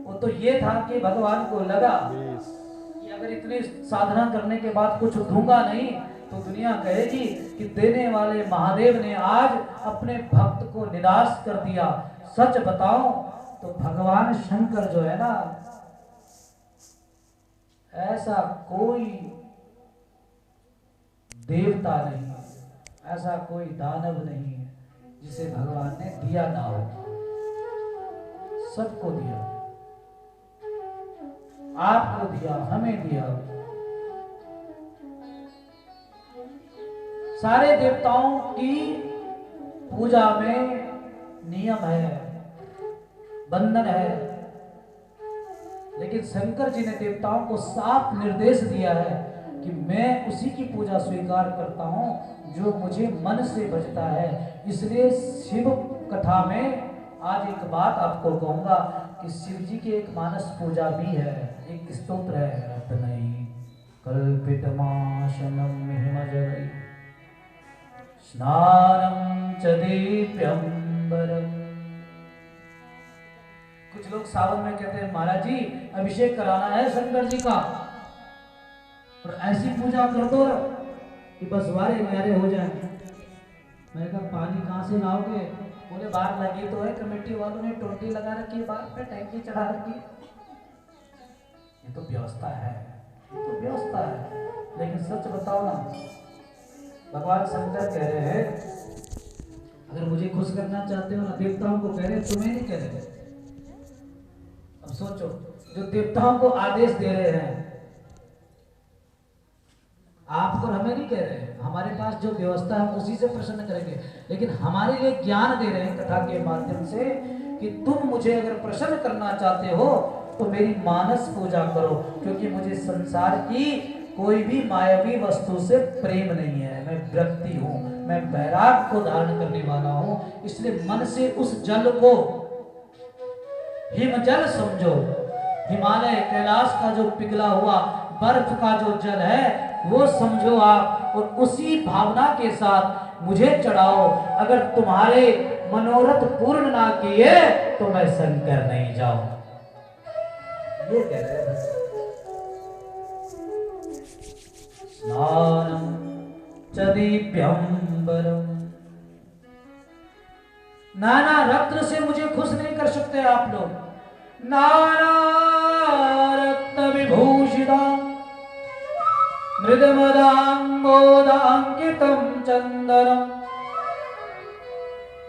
वो तो ये था कि भगवान को लगा कि अगर इतनी साधना करने के बाद कुछ दूंगा नहीं तो दुनिया कहेगी कि देने वाले महादेव ने आज अपने भक्त को निराश कर दिया। सच बताओ तो भगवान शंकर जो है ना, ऐसा कोई देवता नहीं है, ऐसा कोई दानव नहीं है जिसे भगवान ने दिया ना हो। सबको दिया, आपको दिया, हमें दिया। सारे देवताओं की पूजा में नियम है, बंधन है, लेकिन शंकर जी ने देवताओं को साफ निर्देश दिया है कि मैं उसी की पूजा स्वीकार करता हूं जो मुझे मन से बजता है। इसलिए शिव कथा में आज एक बात आपको कहूंगा कि शिव जी की एक मानस पूजा भी है, एक स्तोत्र है, रत्नई कल्पितमाशनम हिमजलई स्नानम च दीप्यंबरम। कुछ लोग सावन में कहते हैं महाराज जी अभिषेक कराना है शंकर जी का, और ऐसी पूजा कर दो कि बस वारे न्यारे हो जाए। मैंने कहा पानी कहाँ से लाओगे? बोले बाहर लगी तो है, कमेटी वालों ने टोटी लगा रखी है, बाहर पे टैंकी चढ़ा रखी है। ये तो व्यवस्था है, ये तो व्यवस्था है। लेकिन सच बताओ ना, भगवान शंकर कह रहे हैं अगर मुझे खुश करना चाहते हो ना, देवताओं को कह रहे, तुम्हें नहीं कह रहे। अब सोचो, जो देवताओं को आदेश दे रहे हैं, आपको हमें नहीं कह रहे हैं। हमारे पास जो व्यवस्था है उसी से प्रसन्न करेंगे, लेकिन हमारे लिए ज्ञान दे रहे हैं कथा के माध्यम से कि तुम मुझे अगर प्रसन्न करना चाहते हो तो मेरी मानस पूजा करो, क्योंकि मुझे संसार की कोई भी मायावी वस्तु से प्रेम नहीं है। मैं व्यक्ति हूं, मैं वैराग को धारण करने वाला हूं। इसलिए मन से उस जल को हिमजल समझो। हिमालय कैलाश का जो पिघला हुआ बर्फ का जो जल है वो समझो आप, और उसी भावना के साथ मुझे चढ़ाओ। अगर तुम्हारे मनोरथ पूर्ण ना किए तो मैं शंकर नहीं जाऊं। ये कह रहे हैं। स्नानम च दीप्यंबरम। नाना रत्न से मुझे खुश नहीं कर सकते आप लोग। नाना रत्न विभूषिता मृदमदांगोदांकितम चंदनम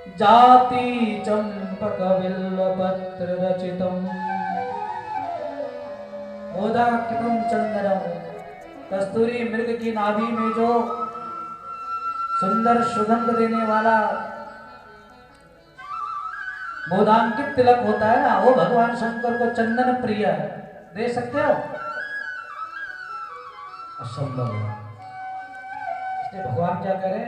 जाति चंपक बिल्वपत्र रचितम मोदाकृतम चंदनम। कस्तूरी मृग की नाभि में जो सुंदर सुगंध देने वाला मोदांकित तिलक होता है ना, वो भगवान शंकर को चंदन प्रिय है। दे सकते हो? असंभव है। इसलिए भगवान क्या करें,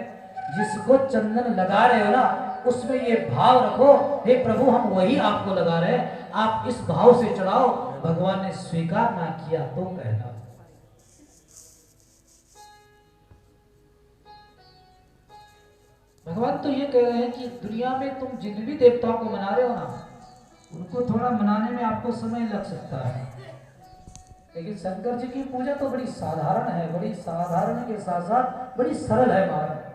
जिसको चंदन लगा रहे हो ना, उसमें ये भाव रखो, हे प्रभु हम वही आपको लगा रहे हैं, आप इस भाव से चढ़ाओ। भगवान ने स्वीकार ना किया तो कहना। भगवान तो ये कह रहे हैं कि दुनिया में तुम जिन भी देवताओं को मना रहे हो ना, उनको थोड़ा मनाने में आपको समय लग सकता है, लेकिन शंकर जी की पूजा तो बड़ी साधारण है, बड़ी साधारण के साथ साथ बड़ी सरल है महाराज।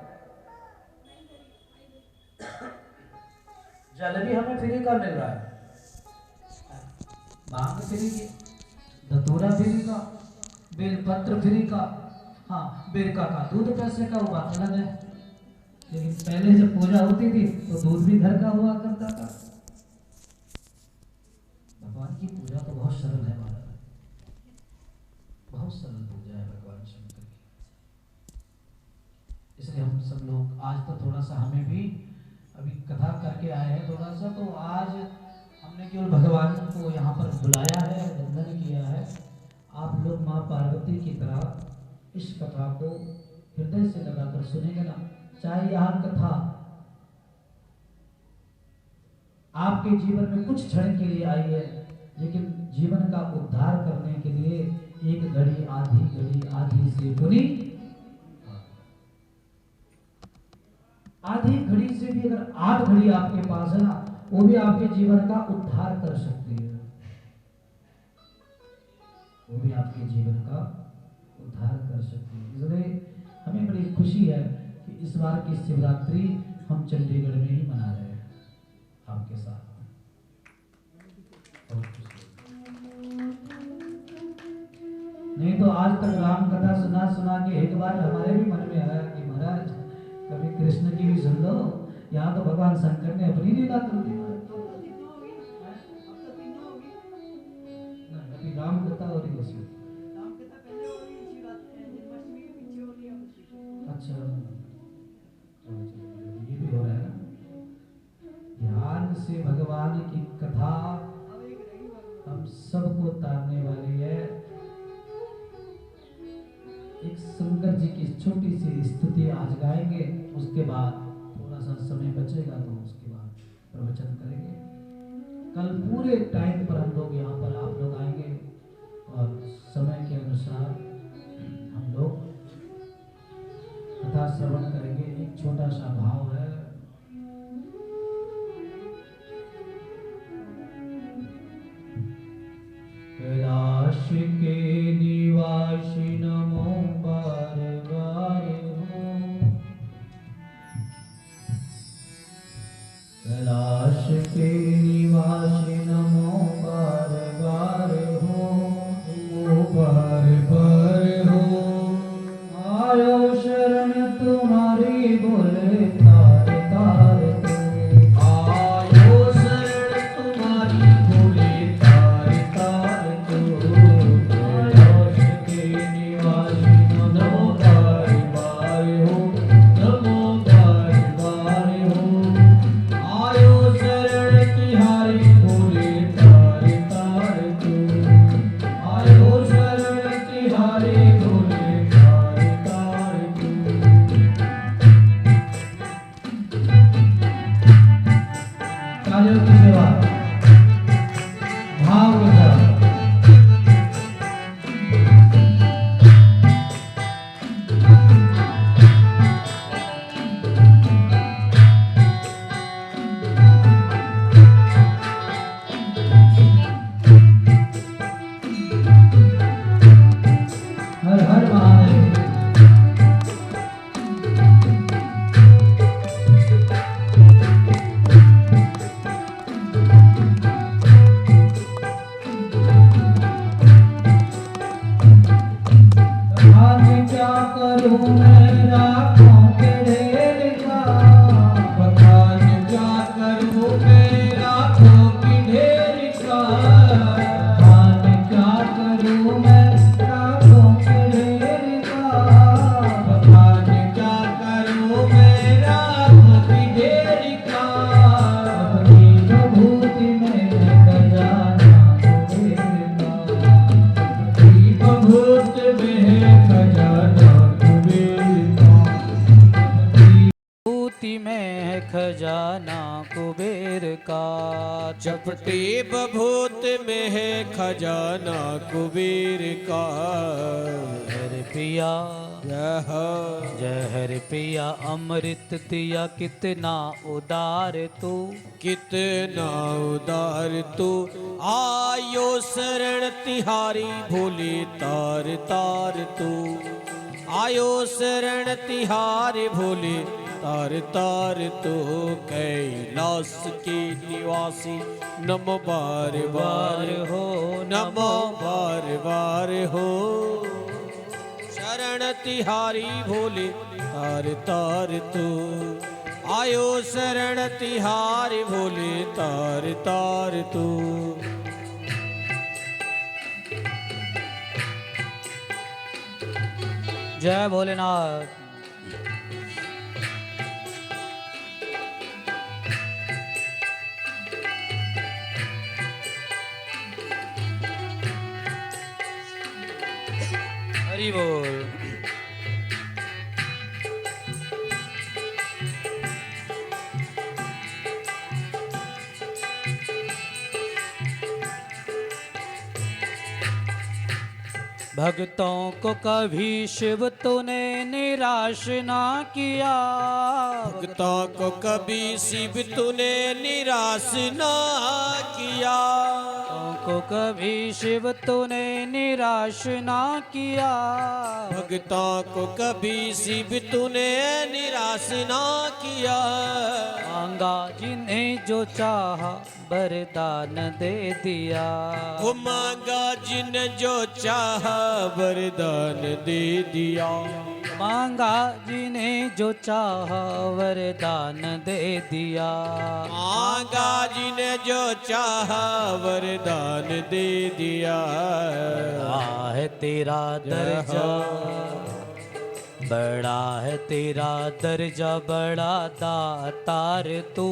जल भी हमें फ्री का मिल रहा है, भांग फ्री की, धतूरा फ्री का, बेलपत्र फ्री का, हाँ बेरका का दूध पैसे का, वो बात अलग है। लेकिन पहले जब पूजा होती थी तो दूध भी घर का हुआ करता था। भगवान की पूजा तो बहुत सरल है महाराज, बहुत सरल पूजा है भगवान शंकर की। इसलिए हम सब लोग आज तो थोड़ा सा, हमें भी अभी कथा करके आए हैं थोड़ा सा, तो आज हमने केवल भगवान को यहाँ पर बुलाया है, वंदन किया है। आप लोग माँ पार्वती की तरह इस कथा को हृदय से लगाकर सुनेंगे ना। चाहे यह कथा आपके जीवन में कुछ क्षण के लिए आई है, लेकिन जीवन का उद्धार करने के लिए एक घड़ी आधी से बुनी, आधी घड़ी से भी अगर आध घड़ी आपके पास है ना, वो भी आपके जीवन का उद्धार कर सकती है, वो भी आपके जीवन का उद्धार कर सकती है। इसलिए हमें बड़ी खुशी है कि इस बार की शिवरात्रि हम चंडीगढ़ में ही मना रहे हैं आपके साथ। नहीं तो आज तक राम कथा सुना के एक बार हमारे भी मन में आया कि महाराज कभी कृष्ण की भी सुन लो। यहाँ तो भगवान शंकर ने अपनी लीला कर दी, अभी राम कथा हो रही है। अच्छा ये भी हो रहा है ना। ध्यान से भगवान की कथा हम सबको तारने वाली है। एक शंकर जी की छोटी सी स्तुति आज गाएंगे, उसके बाद थोड़ा सा समय बचेगा तो उसके बाद प्रवचन करेंगे। कल पूरे टाइम पर हम लोग यहाँ पर आप लोग आएंगे और समय के अनुसार हम लोग कथा श्रवण करेंगे। एक छोटा सा भाव है, कैलाश के निवासी नमो बार बार हो, कैलाश के निवासी नमो बार बार हो, नमो बार बार हो। आयो शरण तुम्हारी बोले तार तार तू, आयो शरण तुम्हारी बोले तार तार तू। कैलाश के निवासी नमो बार बार हो, नमो बार बार हो। आयो शरण तिहारी बोले तार तार तू, आयो शरण तिहारी बोले तार तार तू। कार्यों की सेवा भाव के साथ हर हर महादेव। खजाना कुबेर का। जपते बभूत में है खजाना कुबेर का। जहर पिया यह जहर पिया अमृत दिया कितना उदार तू। कितना उदार तू आयो शरण तिहारी भोले तार तार तू। आयो शरण तिहारी भोले तार तार तू। कैलाश के निवासी नमो बार बार हो नमो बार बार हो। शरण तिहारी भोले तार तार तू। आयो शरण तिहारी भोले तार तार तू। जय भोलेनाथ। हरि बोल। भक्तों को कभी शिव तूने निराश ना किया। भक्तों को कभी शिव तूने निराश ना किया। भक्तों को कभी शिव तूने निराश ना किया। भक्तों को कभी शिव तूने निराश ना किया। मांगा जिन्हें जो चाहा वरदान दे दिया। वो मांगा जिन जो चाहा वरदान दे दिया। मांगा जिन्हें जो चाहा वरदान दे दिया। मांगा जिन जो चाहा वरदान दे दिया। बड़ा है तेरा दर्जा, बड़ा है तेरा दर्जा, बड़ा दातार तू,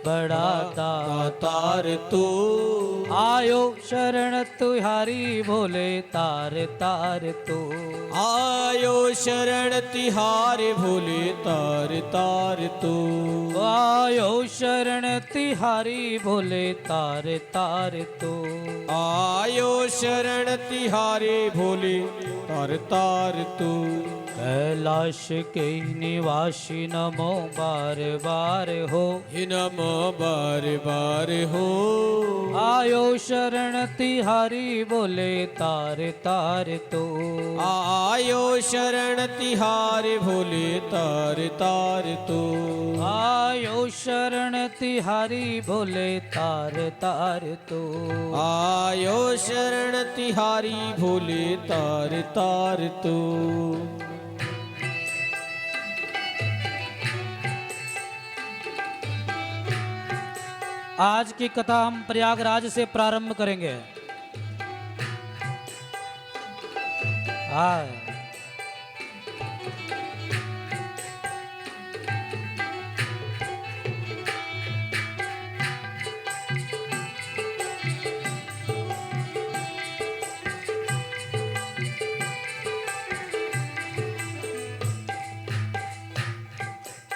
बड़ा दातार तू। आयो शरण तुहारी भोले तार तार तू। आयो शरण तिहारे भोले तार तार तू। आयो शरण तिहारी भोले तार तार तू। आयो शरण तिहारे भोले तार तार तू। कैलाश के निवासी नमो बार बार हो, हे नमो बार बार हो। आयो शरण तिहारी बोले तार तार तू। आयो शरण तिहारे भोले तार तार तू। आयो शरण तिहारी बोले तार तार तू। आयो शरण तिहारी भोले तार तार तू। आज की कथा हम प्रयागराज से प्रारंभ करेंगे।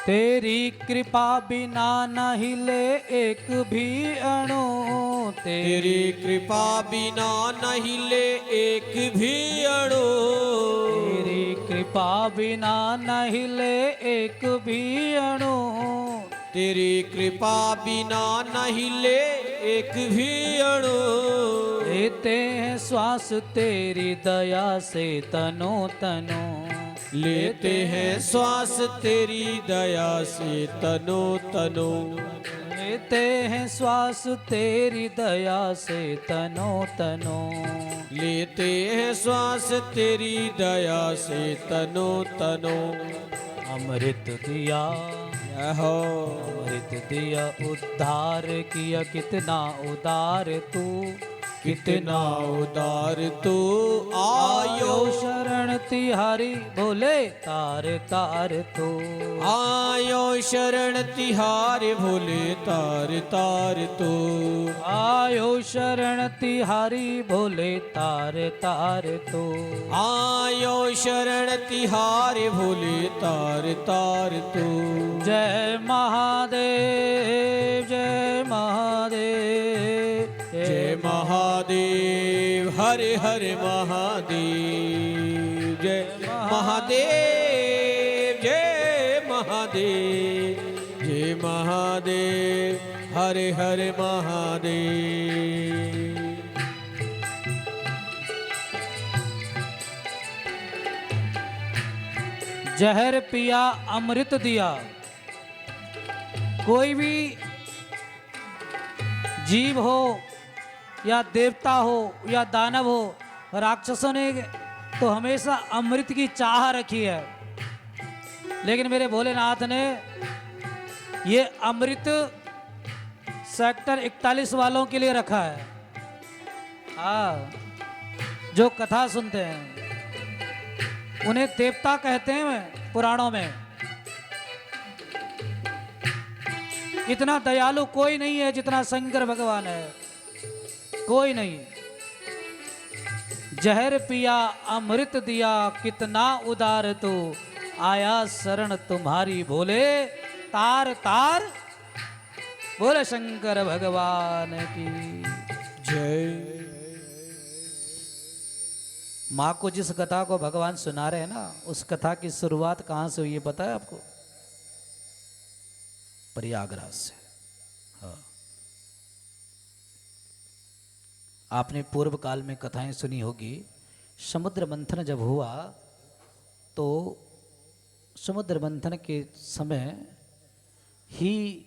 तेरी कृपा बिना न हिले एक भी अणु। तेरी कृपा बिना न हिले एक भी अणु। तेरी कृपा बिना न हिले एक भी अणु। तेरी कृपा बिना न हिले एक भी अणु। लेते हैं श्वास तेरी दया से तनो तनो। लेते हैं श्वास तेरी दया से तनो तनो। लेते हैं श्वास तेरी दया से तनो तनो। लेते हैं श्वास तेरी दया से तनो तनो। अमृत दिया, हो अमृत दिया उद्धार किया कितना उदार तू। कितना उदार तू आयो आयो शरण तिहारी बोले तार तार तो। आयो शरण तिहारे भोले तार तार तो। आयो शरण तिहारी भोले तार तार तो। आयो शरण तिहारे भोले तार तार तो। जय महादेव जय महादेव जय महादेव हर हर महादेव जय महादेव जय महादेव जय महादेव हर हर महादेव। जहर पिया अमृत दिया। कोई भी जीव हो या देवता हो या दानव हो, राक्षसों ने तो हमेशा अमृत की चाह रखी है, लेकिन मेरे भोलेनाथ ने ये अमृत सेक्टर 41 वालों के लिए रखा है। हाँ, जो कथा सुनते हैं उन्हें देवता कहते हैं पुराणों में। इतना दयालु कोई नहीं है जितना शंकर भगवान है, कोई नहीं। जहर पिया अमृत दिया कितना उदार तू, आया शरण तुम्हारी भोले तार तार। बोले शंकर भगवान की जय। माँ को जिस कथा को भगवान सुना रहे हैं ना, उस कथा की शुरुआत कहाँ से हुई है पता है आपको? प्रयागराज से। हाँ, आपने पूर्व काल में कथाएं सुनी होगी। समुद्र मंथन जब हुआ तो समुद्र मंथन के समय ही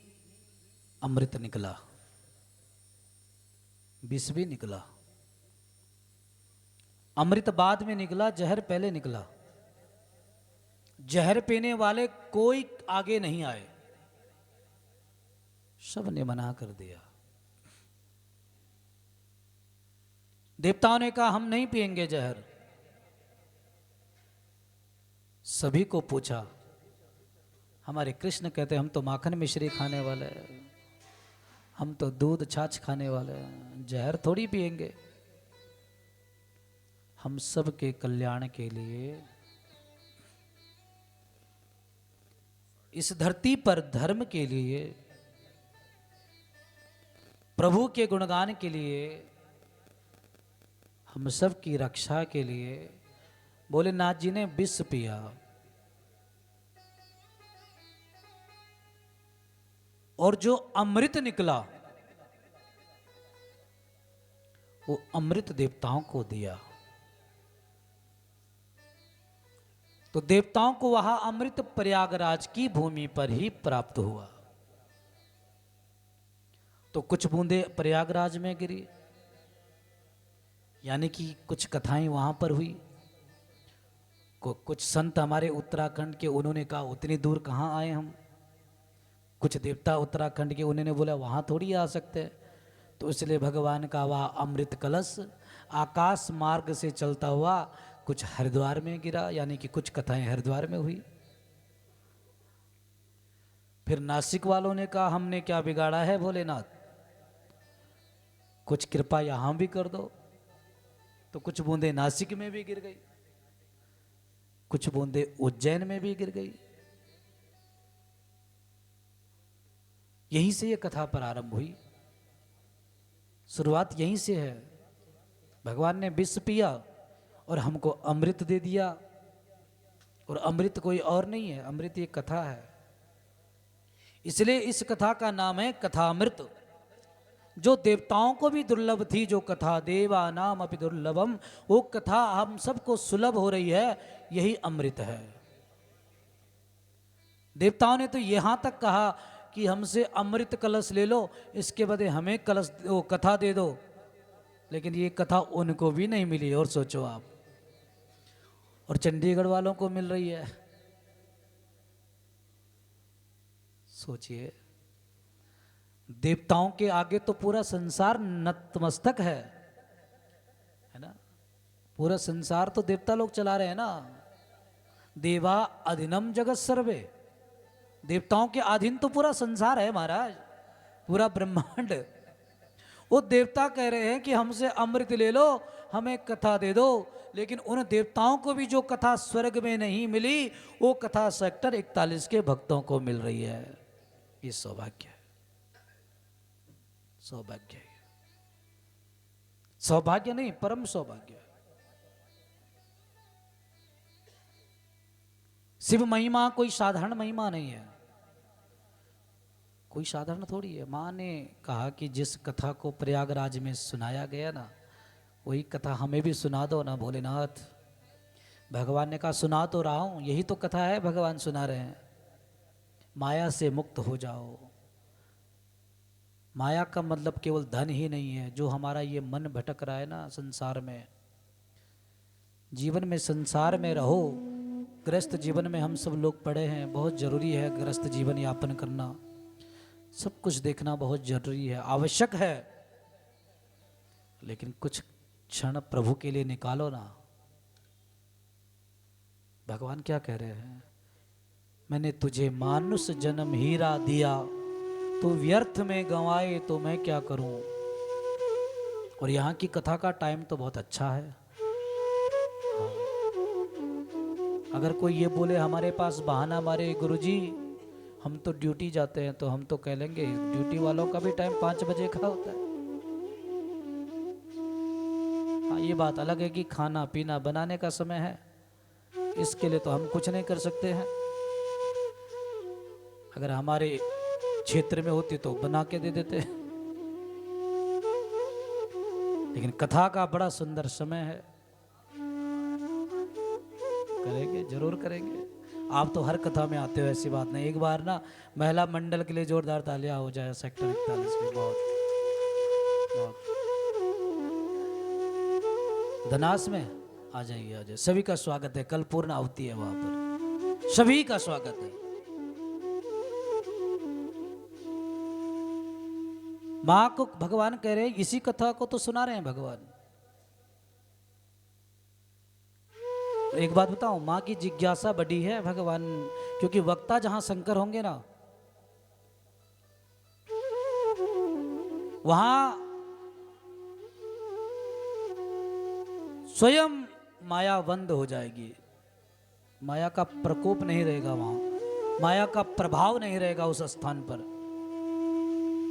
अमृत निकला, विष भी निकला। अमृत बाद में निकला, जहर पहले निकला। जहर पीने वाले कोई आगे नहीं आए, सब ने मना कर दिया। देवताओं ने कहा हम नहीं पिएंगे जहर। सभी को पूछा, हमारे कृष्ण कहते हम तो माखन मिश्री खाने वाले हैं, हम तो दूध छाछ खाने वाले हैं, जहर थोड़ी पिएंगे। हम सब के कल्याण के लिए इस धरती पर धर्म के लिए, प्रभु के गुणगान के लिए, हम सब की रक्षा के लिए भोलेनाथ जी ने विष पिया। और जो अमृत निकला वो अमृत देवताओं को दिया। तो देवताओं को वहां अमृत प्रयागराज की भूमि पर ही प्राप्त हुआ। तो कुछ बूंदे प्रयागराज में गिरी, यानी कि कुछ कथाएं वहां पर हुई। कुछ संत हमारे उत्तराखंड के, उन्होंने कहा उतनी दूर कहाँ आए हम। कुछ देवता उत्तराखंड के, उन्होंने बोला वहां थोड़ी आ सकते। तो इसलिए भगवान का वह अमृत कलश आकाश मार्ग से चलता हुआ कुछ हरिद्वार में गिरा, यानी कि कुछ कथाएं हरिद्वार में हुई। फिर नासिक वालों ने कहा हमने क्या बिगाड़ा है भोलेनाथ, कुछ कृपा यहां भी कर दो। तो कुछ बूंदे नासिक में भी गिर गई, कुछ बूंदे उज्जैन में भी गिर गई। यहीं से यह कथा प्रारंभ हुई, शुरुआत यहीं से है। भगवान ने विष पिया और हमको अमृत दे दिया। और अमृत कोई और नहीं है, अमृत एक कथा है। इसलिए इस कथा का नाम है कथामृत। जो देवताओं को भी दुर्लभ थी, जो कथा देवा नाम अपि दुर्लभम, वो कथा हम सबको सुलभ हो रही है, यही अमृत है। देवताओं ने तो यहां तक कहा कि हमसे अमृत कलश ले लो, इसके बदले हमें कलश वो कथा दे दो। लेकिन ये कथा उनको भी नहीं मिली। और सोचो आप, और चंडीगढ़ वालों को मिल रही है। सोचिए, देवताओं के आगे तो पूरा संसार नतमस्तक है, पूरा संसार तो देवता लोग चला रहे हैं ना। देवा अधिनम जगत सर्वे, देवताओं के अधीन तो पूरा संसार है महाराज, पूरा ब्रह्मांड। वो देवता कह रहे हैं कि हमसे अमृत ले लो, हमें कथा दे दो, लेकिन उन देवताओं को भी जो कथा स्वर्ग में नहीं मिली, वो कथा सेक्टर 41 के भक्तों को मिल रही है। ये सौभाग्य है, सौभाग्य है, सौभाग्य नहीं परम सौभाग्य है। शिव महिमा कोई साधारण महिमा नहीं है, कोई साधारण थोड़ी है। माँ ने कहा कि जिस कथा को प्रयागराज में सुनाया गया ना, वही कथा हमें भी सुना दो ना भोलेनाथ। भगवान ने कहा सुना तो रहा हूँ, यही तो कथा है, भगवान सुना रहे हैं। माया से मुक्त हो जाओ। माया का मतलब केवल धन ही नहीं है। जो हमारा ये मन भटक रहा है ना संसार में, जीवन में संसार में रहो, गृहस्थ जीवन में हम सब लोग पड़े हैं, बहुत जरूरी है गृहस्थ जीवन यापन करना, सब कुछ देखना बहुत जरूरी है, आवश्यक है। लेकिन कुछ क्षण प्रभु के लिए निकालो ना। भगवान क्या कह रहे हैं, मैंने तुझे मानुष जन्म हीरा दिया, तू व्यर्थ में गंवाए तो मैं क्या करूं। और यहाँ की कथा का टाइम तो बहुत अच्छा है। हाँ। अगर कोई ये बोले हमारे पास बहाना मारे गुरुजी हम तो ड्यूटी जाते हैं, तो हम तो कह लेंगे ड्यूटी वालों का भी टाइम 5 बजे का होता है। हाँ, ये बात अलग है कि खाना पीना बनाने का समय है, इसके लिए तो हम कुछ नहीं कर सकते हैं। अगर हमारे क्षेत्र में होती तो बना के दे देते, लेकिन कथा का बड़ा सुंदर समय है, करेंगे जरूर करेंगे। आप तो हर कथा में आते हो, ऐसी बात नहीं। एक बार ना महिला मंडल के लिए जोरदार तालियां हो जाए सेक्टर 41 में। बहुत धनास में आ जाइए, आ जाइए, सभी का स्वागत है। कल पूर्ण आहुति है वहां पर, सभी का स्वागत है। माँ को भगवान कह रहे हैं, इसी कथा को तो सुना रहे हैं भगवान। एक बात बताऊं, माँ की जिज्ञासा बड़ी है भगवान, क्योंकि वक्ता जहां शंकर होंगे ना, वहां स्वयं माया बंद हो जाएगी। माया का प्रकोप नहीं रहेगा वहां, माया का प्रभाव नहीं रहेगा उस स्थान पर,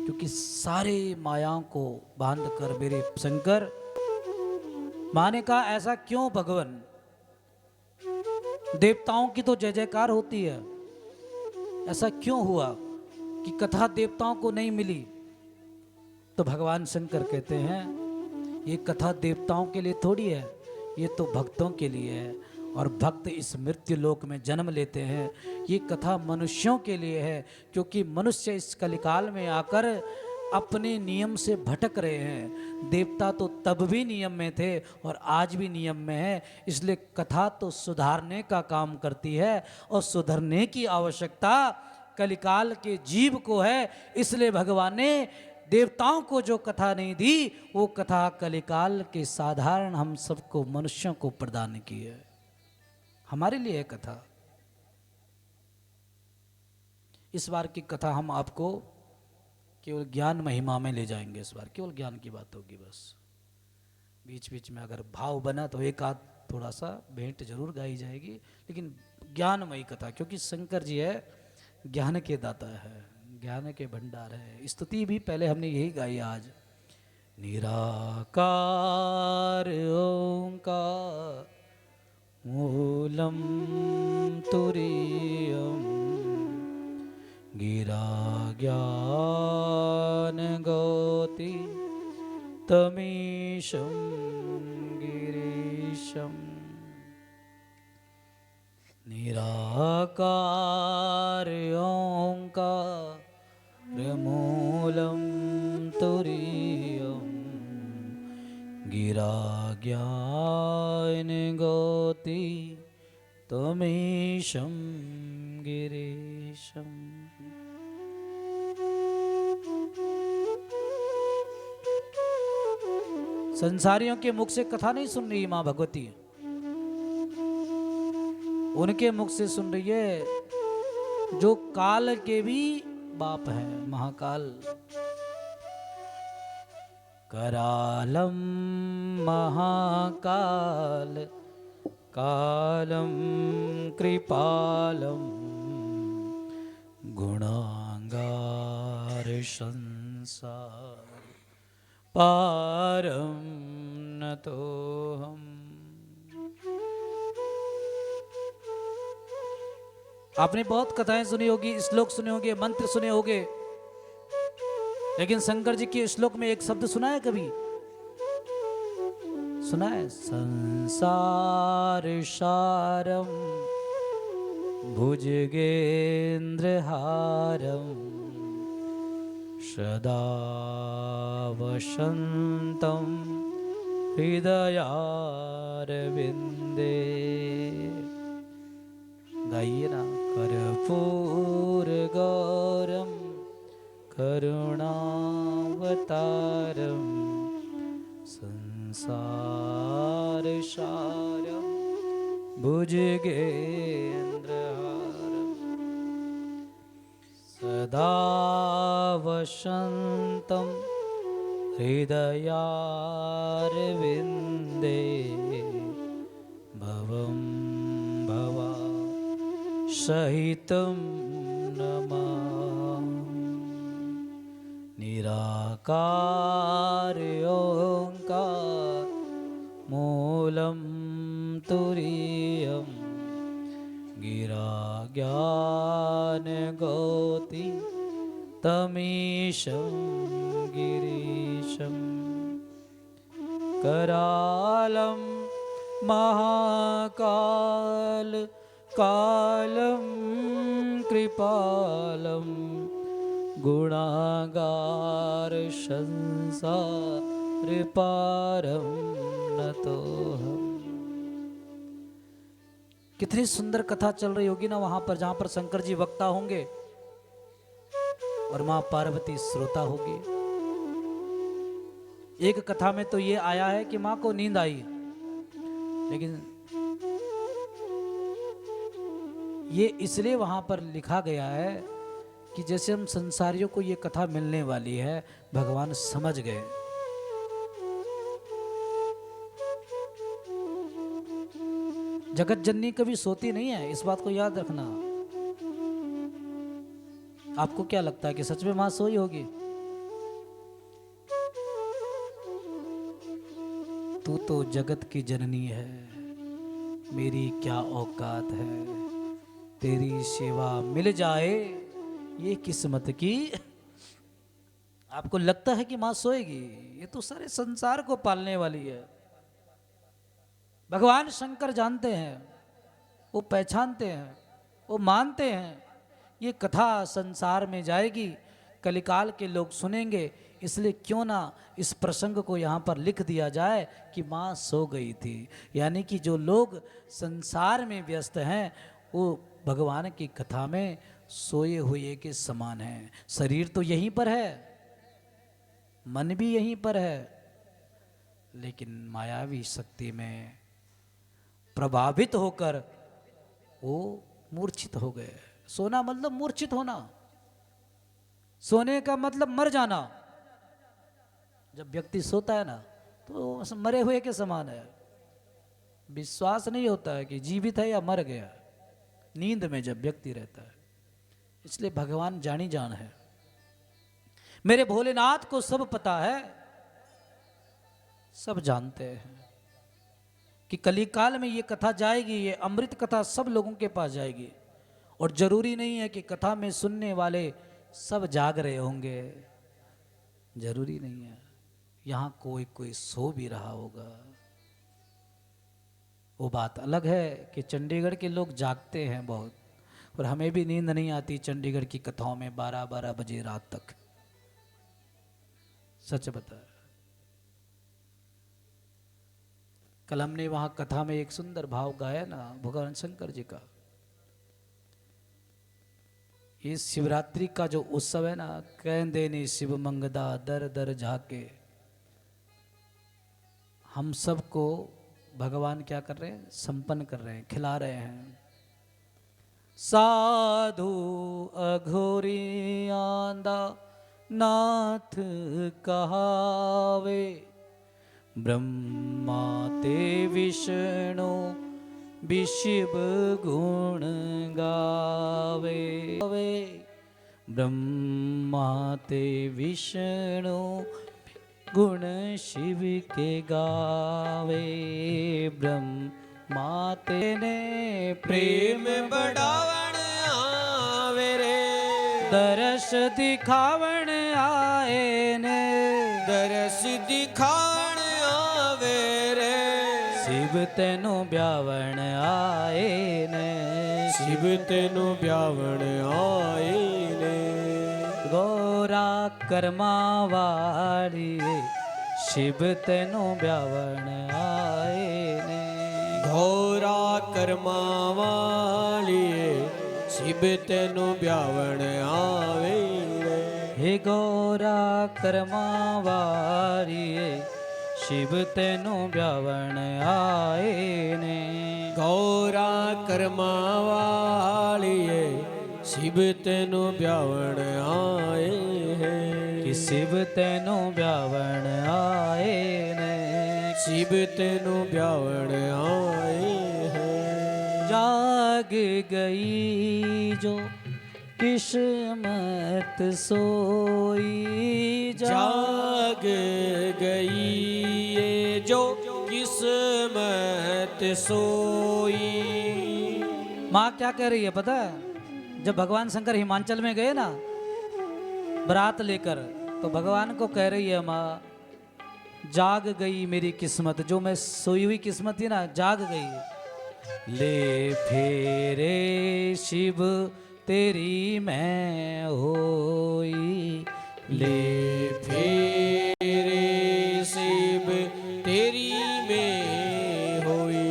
क्योंकि सारे मायाओं को बांध कर मेरे शंकर। माँ ने कहा ऐसा क्यों भगवान, देवताओं की तो जय जयकार होती है, ऐसा क्यों हुआ कि कथा देवताओं को नहीं मिली। तो भगवान शंकर कहते हैं ये कथा देवताओं के लिए थोड़ी है, ये तो भक्तों के लिए है, और भक्त इस मृत्यु लोक में जन्म लेते हैं। ये कथा मनुष्यों के लिए है, क्योंकि मनुष्य इस कलिकाल में आकर अपने नियम से भटक रहे हैं। देवता तो तब भी नियम में थे और आज भी नियम में है, इसलिए कथा तो सुधारने का काम करती है, और सुधरने की आवश्यकता कलिकाल के जीव को है। इसलिए भगवान ने देवताओं को जो कथा नहीं दी, वो कथा कलिकाल के साधारण हम सबको मनुष्यों को प्रदान की है। हमारे लिए है कथा। इस बार की कथा हम आपको केवल ज्ञान महिमा में ले जाएंगे। इस बार केवल ज्ञान की बात होगी बस। बीच बीच में अगर भाव बना तो एक आध थोड़ा सा भेंट जरूर गाई जाएगी, लेकिन ज्ञानमयी कथा, क्योंकि शंकर जी है ज्ञान के दाता है, ज्ञान के भंडार है। स्तुति भी पहले हमने यही गाई आज। निराकार ओंकार मूलम तुरीयम गिरा ज्ञान गौति तमीशं गिरीशं। निराकार ओंकार मूलम तुरीयम गिरा ज्ञान गौति तमीशं गिरीशं। संसारियों के मुख से कथा नहीं सुन रही मां भगवती, उनके मुख से सुन रही है जो काल के भी बाप है, महाकाल। करालम महाकाल कालम कृपालम गुणागार संसार पारम न तो हम। आपने बहुत कथाएं सुनी होगी, श्लोक सुने होंगे, मंत्र सुने होंगे, लेकिन शंकर जी के श्लोक में एक शब्द सुना है कभी? सुना है? संसार सारम भुजगेंद्रहारम सदा वसंतम हृदयारविंदे। गाइए ना। कर्पूर गौरम करुणावतारम संसार सारम भुजगेंद्रहारम सदा वसंतम हृदयारविंदे भवम भवा सहितं नमामि। निराकार ओंकार मूलं तुरीयं गिरा ज्ञान गौति तमीशं गिरीशं करालं महाकाल कालं कृपालं गुणागार संसार पारम नतोऽहम्। कितनी सुंदर कथा चल रही होगी ना वहां पर, जहां पर शंकर जी वक्ता होंगे और मां पार्वती श्रोता होगी। एक कथा में तो ये आया है कि मां को नींद आई, लेकिन ये इसलिए वहां पर लिखा गया है कि जैसे हम संसारियों को ये कथा मिलने वाली है, भगवान समझ गए। जगत जननी कभी सोती नहीं है, इस बात को याद रखना। आपको क्या लगता है कि सच में मां सोई होगी? तू तो जगत की जननी है, मेरी क्या औकात है, तेरी सेवा मिल जाए ये किस्मत की। आपको लगता है कि मां सोएगी? ये तो सारे संसार को पालने वाली है। भगवान शंकर जानते हैं, वो पहचानते हैं, वो मानते हैं ये कथा संसार में जाएगी, कलिकाल के लोग सुनेंगे, इसलिए क्यों ना इस प्रसंग को यहाँ पर लिख दिया जाए कि माँ सो गई थी। यानी कि जो लोग संसार में व्यस्त हैं वो भगवान की कथा में सोए हुए के समान हैं। शरीर तो यहीं पर है, मन भी यहीं पर है, लेकिन मायावी शक्ति में प्रभावित होकर वो मूर्छित हो गए। सोना मतलब मूर्छित होना, सोने का मतलब मर जाना। जब व्यक्ति सोता है ना तो मरे हुए के समान है, विश्वास नहीं होता है कि जीवित है या मर गया, नींद में जब व्यक्ति रहता है। इसलिए भगवान जानी जान है। मेरे भोलेनाथ को सब पता है, सब जानते हैं कि कलिकाल में ये कथा जाएगी, ये अमृत कथा सब लोगों के पास जाएगी। और जरूरी नहीं है कि कथा में सुनने वाले सब जाग रहे होंगे, जरूरी नहीं है। यहां कोई कोई सो भी रहा होगा। वो बात अलग है कि चंडीगढ़ के लोग जागते हैं बहुत, और हमें भी नींद नहीं आती चंडीगढ़ की कथाओं में 12-12 बजे रात तक। सच बता, कल हमने वहां कथा में एक सुंदर भाव गाया ना भगवान शंकर जी का। ये शिवरात्रि का जो उत्सव है ना, कहंदे ने शिव मंगदा दर दर झाके, हम सबको भगवान क्या कर रहे हैं, संपन्न कर रहे हैं, खिला रहे हैं। साधु अघोरी आंदा नाथ कहावे, ब्रह्मा ते विष्णु विशिव गुण गावे। ब्रह्मा ते विष्णु गुण शिव के गावे। ब्रह्मा तेने प्रेम बढ़ावण आवे रे, दरस दिखावण आए ने। दरस दिखाण आवे रे, शिव तेनु ब्यावण आए ने। शिव तेनु ब्यावण आए ने। गौरा कर्मा वाली शिव तेनु ब्यावण आए ने। घोरा कर्मा वालिए शिव तेनु ब्यावण आवे रे। हे गौरा कर्मा वाली शिव तेनु ब्यावण आए ने। गौरा कर्मा वालिए शिव तेनु ब्यावण आए है। कि शिव तेनु ब्यावण आए ने। शिव तेनु ब्यावण आए है। जाग गई जो किस्मत सोई। जाग गई ये जो किस्मत सोई। माँ क्या कह रही है पता है? जब भगवान शंकर हिमाचल में गए ना बारात लेकर, तो भगवान को कह रही है माँ, जाग गई मेरी किस्मत, जो मैं सोई हुई किस्मत थी ना, जाग गई। ले फेरे शिव तेरी मैं होई। ले फेरे शिव तेरी में होई।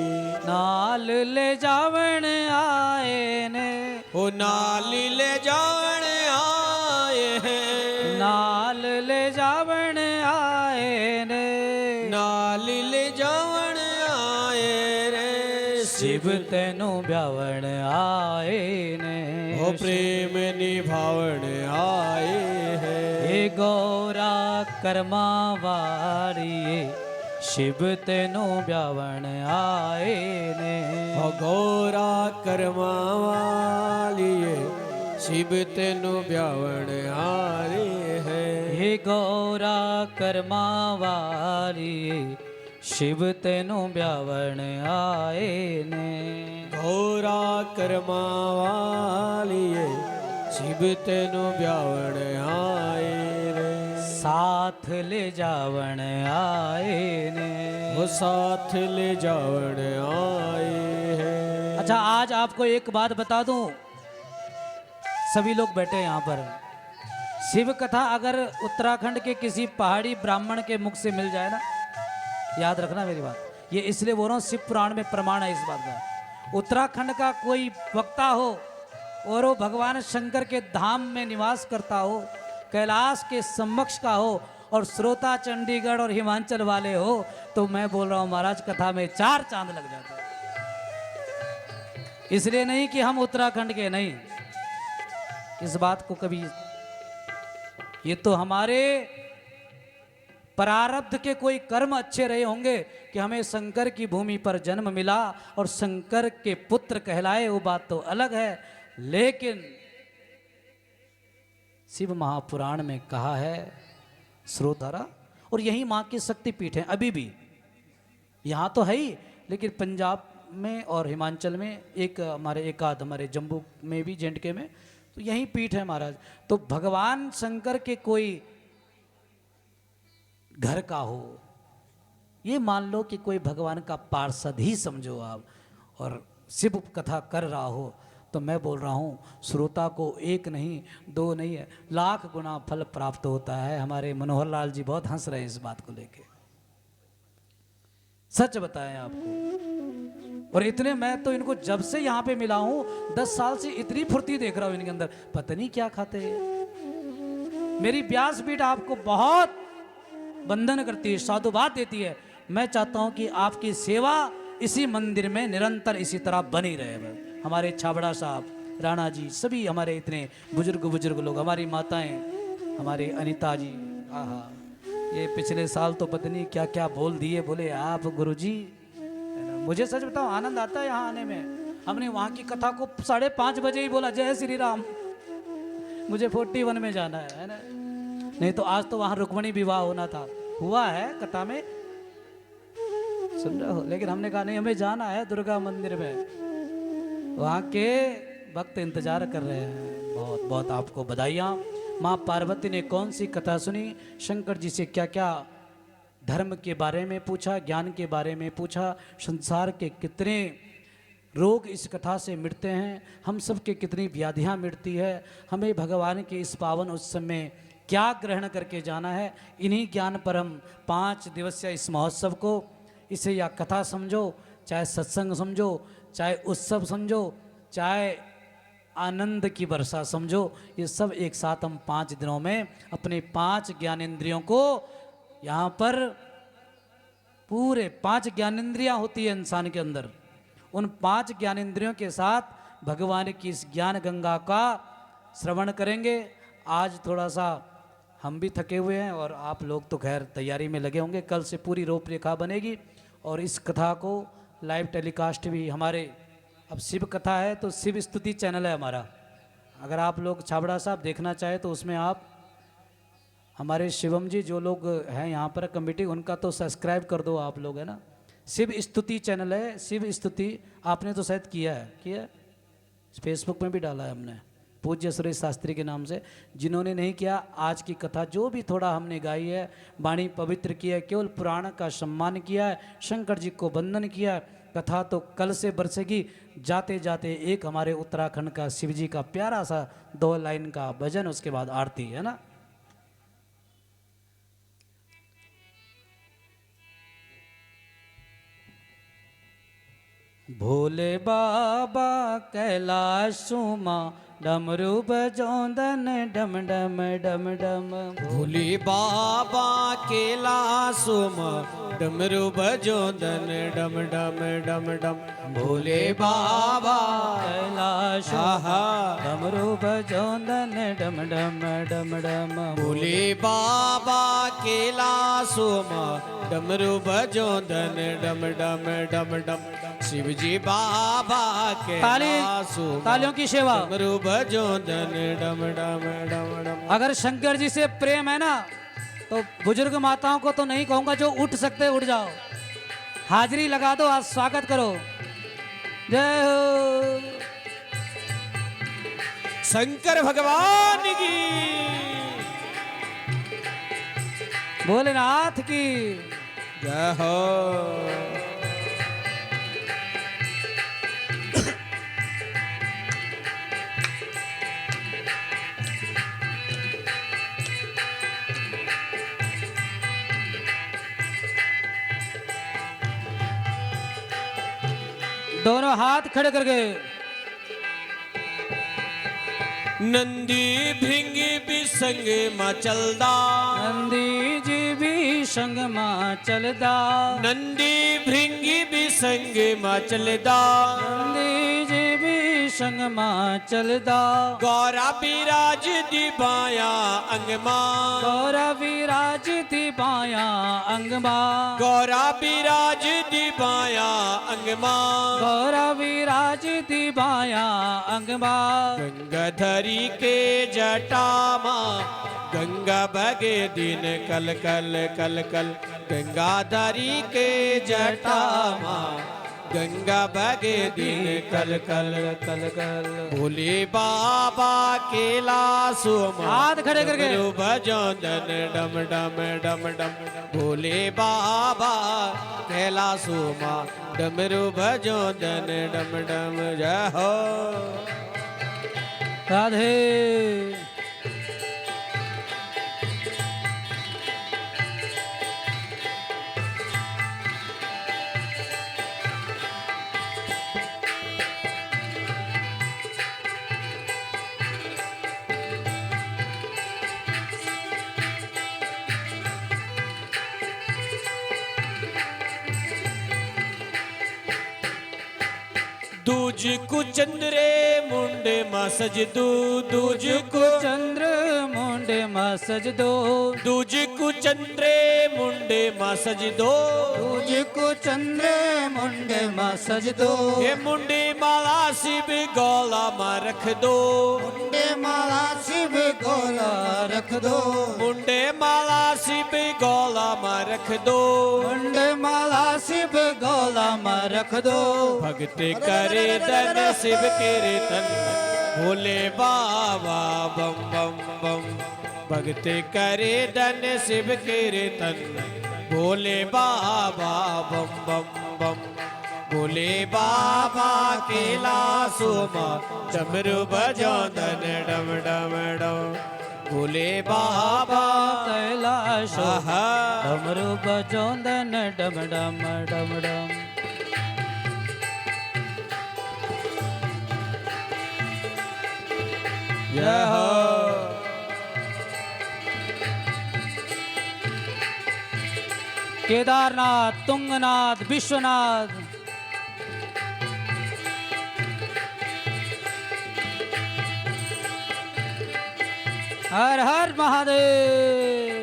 नाल ले जावण आए ने। ओ नाल ले जावण आए हैं। नाल ले जावण आए ने। नाल ले जावण आए रे। शिव तेनु ब्यावण आए ने। ओ प्रेम निभावण आए हैं। हे गौरा कर्मा वारिये शिव तेनु ब्यावण आए ने। ओ गौरा कर्मा वालिए शिव तेनु ब्यावण आए हैं। हे गौरा कर्मा वारिये शिव तेनु ब्यावण आए ने। गौरा कर्मा वालिए शिव तेनु ब्यावण आए रे। साथ ले जावण आए ने। वो साथ ले जावण आए हैं। अच्छा, आज आपको एक बात बता दूं, सभी लोग बैठे हैं यहाँ पर। शिव कथा अगर उत्तराखंड के किसी पहाड़ी ब्राह्मण के मुख से मिल जाए ना, याद रखना मेरी बात, ये इसलिए बोल रहा हूँ, शिव पुराण में प्रमाण है इस बात का। उत्तराखंड का कोई वक्ता हो और वो भगवान शंकर के धाम में निवास करता हो, कैलाश के समक्ष का हो, और श्रोता चंडीगढ़ और हिमाचल वाले हो, तो मैं बोल रहा हूँ महाराज, कथा में 4 चांद लग जाते हैं। इसलिए नहीं कि हम उत्तराखंड के नहीं, इस बात को कभी, ये तो हमारे प्रारब्ध के कोई कर्म अच्छे रहे होंगे कि हमें शंकर की भूमि पर जन्म मिला और शंकर के पुत्र कहलाए, वो बात तो अलग है। लेकिन शिव महापुराण में कहा है स्रोतधारा, और यही माँ की शक्तिपीठ है अभी भी, यहाँ तो है ही, लेकिन पंजाब में और हिमाचल में एक हमारे एकाध, हमारे जम्मू में भी, जेंडके में, तो यही पीठ है महाराज। तो भगवान शंकर के कोई घर का हो, ये मान लो कि कोई भगवान का पार्षद ही समझो आप, और शिव कथा कर रहा हो, तो मैं बोल रहा हूँ श्रोता को 1 नहीं 2 नहीं है, लाख गुना फल प्राप्त होता है। हमारे मनोहर लाल जी बहुत हंस रहे हैं इस बात को लेके, सच बताएं आपको। और इतने, मैं तो इनको जब से यहाँ पे मिला हूँ 10 साल से इतनी फुर्ती देख रहा हूँ इनके अंदर, पता नहीं क्या खाते हैं। मेरी व्यासपीठ आपको बहुत बंधन करती है, साधुवाद देती है, मैं चाहता हूं कि आपकी सेवा इसी मंदिर में निरंतर इसी तरह बनी रहे। हमारे छाबड़ा साहब, राणा जी, सभी हमारे इतने बुजुर्ग लोग, हमारी माताएं, हमारे अनीता जी, आहा, ये पिछले साल तो पता नहीं क्या क्या बोल दिए, बोले आप गुरुजी। मुझे सच बताओ आनंद आता है यहाँ आने में। हमने वहाँ की कथा को 5:30 बजे ही बोला, जय श्री राम, मुझे 41 में जाना है ना। नहीं तो आज तो वहाँ रुक्मणी विवाह होना था, हुआ है कथा में, सुन रहे हो। लेकिन हमने कहा नहीं, हमें जाना है दुर्गा मंदिर में। वहाँ के भक्त इंतजार कर रहे हैं। बहुत बहुत आपको बधाइयाँ। माँ पार्वती ने कौन सी कथा सुनी, शंकर जी से क्या क्या धर्म के बारे में पूछा, ज्ञान के बारे में पूछा, संसार के कितने रोग इस कथा से मिटते हैं, हम सब के कितनी व्याधियाँ मिटती है, हमें भगवान के इस पावन उत्सव में क्या ग्रहण करके जाना है। इन्हीं ज्ञान पर हम 5 दिवसीय इस महोत्सव को, इसे या कथा समझो, चाहे सत्संग समझो, चाहे उत्सव समझो, चाहे आनंद की वर्षा समझो, ये सब एक साथ हम 5 दिनों में अपने 5 ज्ञानेंद्रियों को यहाँ पर, पूरे 5 ज्ञानेंद्रियाँ होती है इंसान के अंदर, उन 5 ज्ञानेंद्रियों के साथ भगवान की इस ज्ञान गंगा का श्रवण करेंगे। आज थोड़ा सा हम भी थके हुए हैं और आप लोग तो खैर तैयारी में लगे होंगे। कल से पूरी रूपरेखा बनेगी और इस कथा को लाइव टेलीकास्ट भी हमारे, अब शिव कथा है तो शिव स्तुति चैनल है हमारा, अगर आप लोग छाबड़ा साहब देखना चाहे तो उसमें आप, हमारे शिवम जी जो लोग हैं यहाँ पर कमेटी, उनका तो सब्सक्राइब कर दो आप लोग, है ना। शिव स्तुति चैनल है, शिव स्तुति, आपने तो शायद किया है, फेसबुक में भी डाला है हमने, पूज्य सुरेश शास्त्री के नाम से। जिन्होंने नहीं किया, आज की कथा जो भी थोड़ा हमने गाई है, वाणी पवित्र की है, केवल पुराण का सम्मान किया है, शंकर जी को वंदन किया है। कथा तो कल से बरसेगी। जाते जाते एक हमारे उत्तराखंड का शिव जी का प्यारा सा 2 लाइन का भजन, उसके बाद आरती, है ना। भोले बाबा कैलाशुमा डमरू बजोंदन डम डम डम डम। भोले बाबा कैलाशुम डमरू बजोदन डम डम डम डम। भोले बाबा कैलाश आहा, डमरू बजोंदन डम डम डम डम। भोले बाबा कैलाशुम डमरू बजोदन डम डम डम डम। शिवजी बाबा कैलाशुम तालियों की सेवा। डमरू बजोदन डम डम डम डम। अगर शंकर जी से प्रेम है ना, तो बुजुर्ग माताओं को तो नहीं कहूंगा, जो उठ सकते उठ जाओ, हाजिरी लगा दो, आज स्वागत करो। जय हो शंकर भगवान की, भोलेनाथ की जय हो। दोनों हाथ खड़े करके। नंदी भृंगी भी संग मा चलदा, नंदी जी भी संग मां चलदा, नंदी भृंगी भी संग मा चलदा। नंदी जी भी संग मां चलदा। गौरा बिराज दी बाया अंगमा, गौरा विराज दी बाया अंगमा, गौरा बिराज दी बाया अंगमा। गौरा विराज दी बाया अंगमा। गंगाधरी के जटामा गंगा बगे दिन कल कल कल कल। गंगाधरी के जटामा गंगा बगे दिन कल कल कल कल। भोले बाबा कैलाशुम हाथ खड़े करके। डमरू बजोदन डम डम डम डम। भोले बाबा कैलाशुम डमरू बजोदन डम डम। जय हो राधे। दूज को चंद्रे मुंडे मा सज दो दूज को चंद्र मुंडे मा सज दो दूज को चंद्रे मुंडे मा सज दो तुझको चंद्र मुंडे मा सज दो ये मुंडे माला शिव गौला मा रख दो मुंडे माला शिव गोला रख दो मुंडे माला शिव गौला मा रख दो मुंडे माला शिव गोला मा रख दो भक्त करे धन शिव कीर्तन भोले बाबा बम बम बम भक्त करे धन शिव कीर्तन भोले बाबा बम बम बम भोले बाबा कैलाशो मा डमरू बजो धन डम डम डम भोले बाबा कैलाश आहा डमरू बजो धन डम डम डम डम जय हो केदारनाथ तुंगनाथ विश्वनाथ हर हर महादेव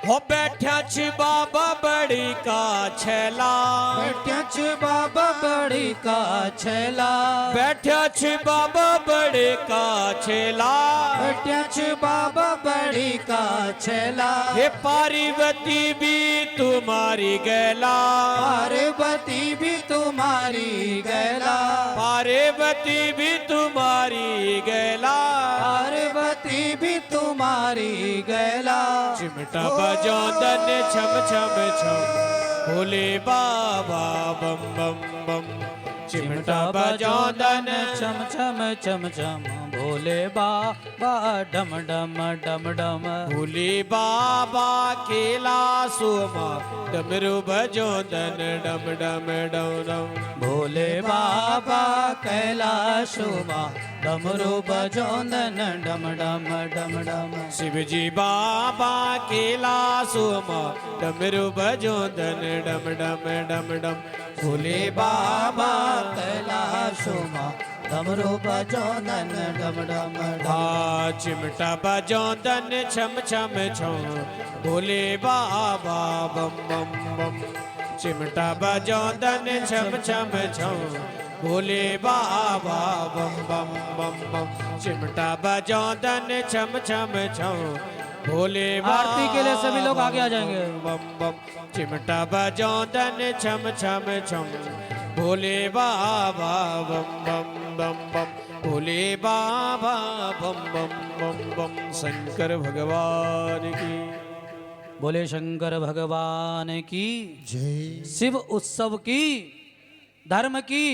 हो बैठा छ बाबा बड़ी का छेला बैठ्या छ बाबा बड़ी का छेला बैठा छ बाबा बड़े का छेला बैठ्या छ बाबा बड़ी का छेला ये पार्वती भी तुम्हारी गैला पार्वती भी तुम्हारी गैला पार्वती भी तुम्हारी गैला पार्वती भी तुम्हारी गैला चिमटा बजो धन छम छम छम भोले बाबा बम बम बम चिमटा बजो धन चम चम चम चम भोले बाबा डम डम डम डम भोले बाबा कैलाशो मा डमरू बजो धन डम डम डम डम भोले बाबा कैलाशो मा डमरू बजोंदन डम डम डम डम शिवजी बाबा कैलाशो मा डमरू बजो धन डम डम डम डम भोले बाबा कैलाशो मा डमरू बजोंदन डम डम डम आ चिमटा बजो धन छम छम छम भोले बाबा बम बम बम चिमटा बजो धन छम छम छम भोले बाबा बम बम बम बम चिमटा बजो धन छम छम छम भोले आरती के लिए सभी लोग आगे आ जाएंगे। बम बम चिमटा बजो धन छम छम छम भोले बाबा बम बम बम बम भोले बाबा बम बम बम बम शंकर भगवान की बोले शंकर भगवान की जय शिव उत्सव की धर्म की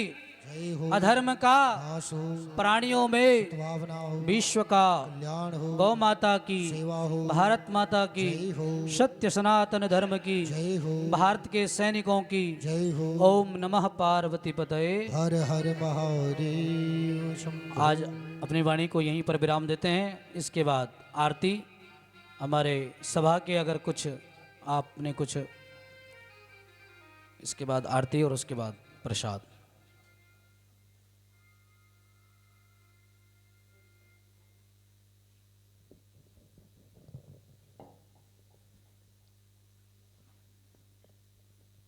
जय हो अधर्म का नाश हो प्राणियों में भावना हो विश्व का कल्याण हो गौ माता की सेवा हो भारत माता की जय हो सत्य सनातन धर्म की जय हो भारत के सैनिकों की जय हो ओम नमः पार्वती पतये। हर हर महादेव शंभो। आज अपनी वाणी को यहीं पर विराम देते हैं। इसके बाद आरती हमारे सभा के अगर कुछ आपने कुछ इसके बाद आरती और उसके बाद प्रसाद।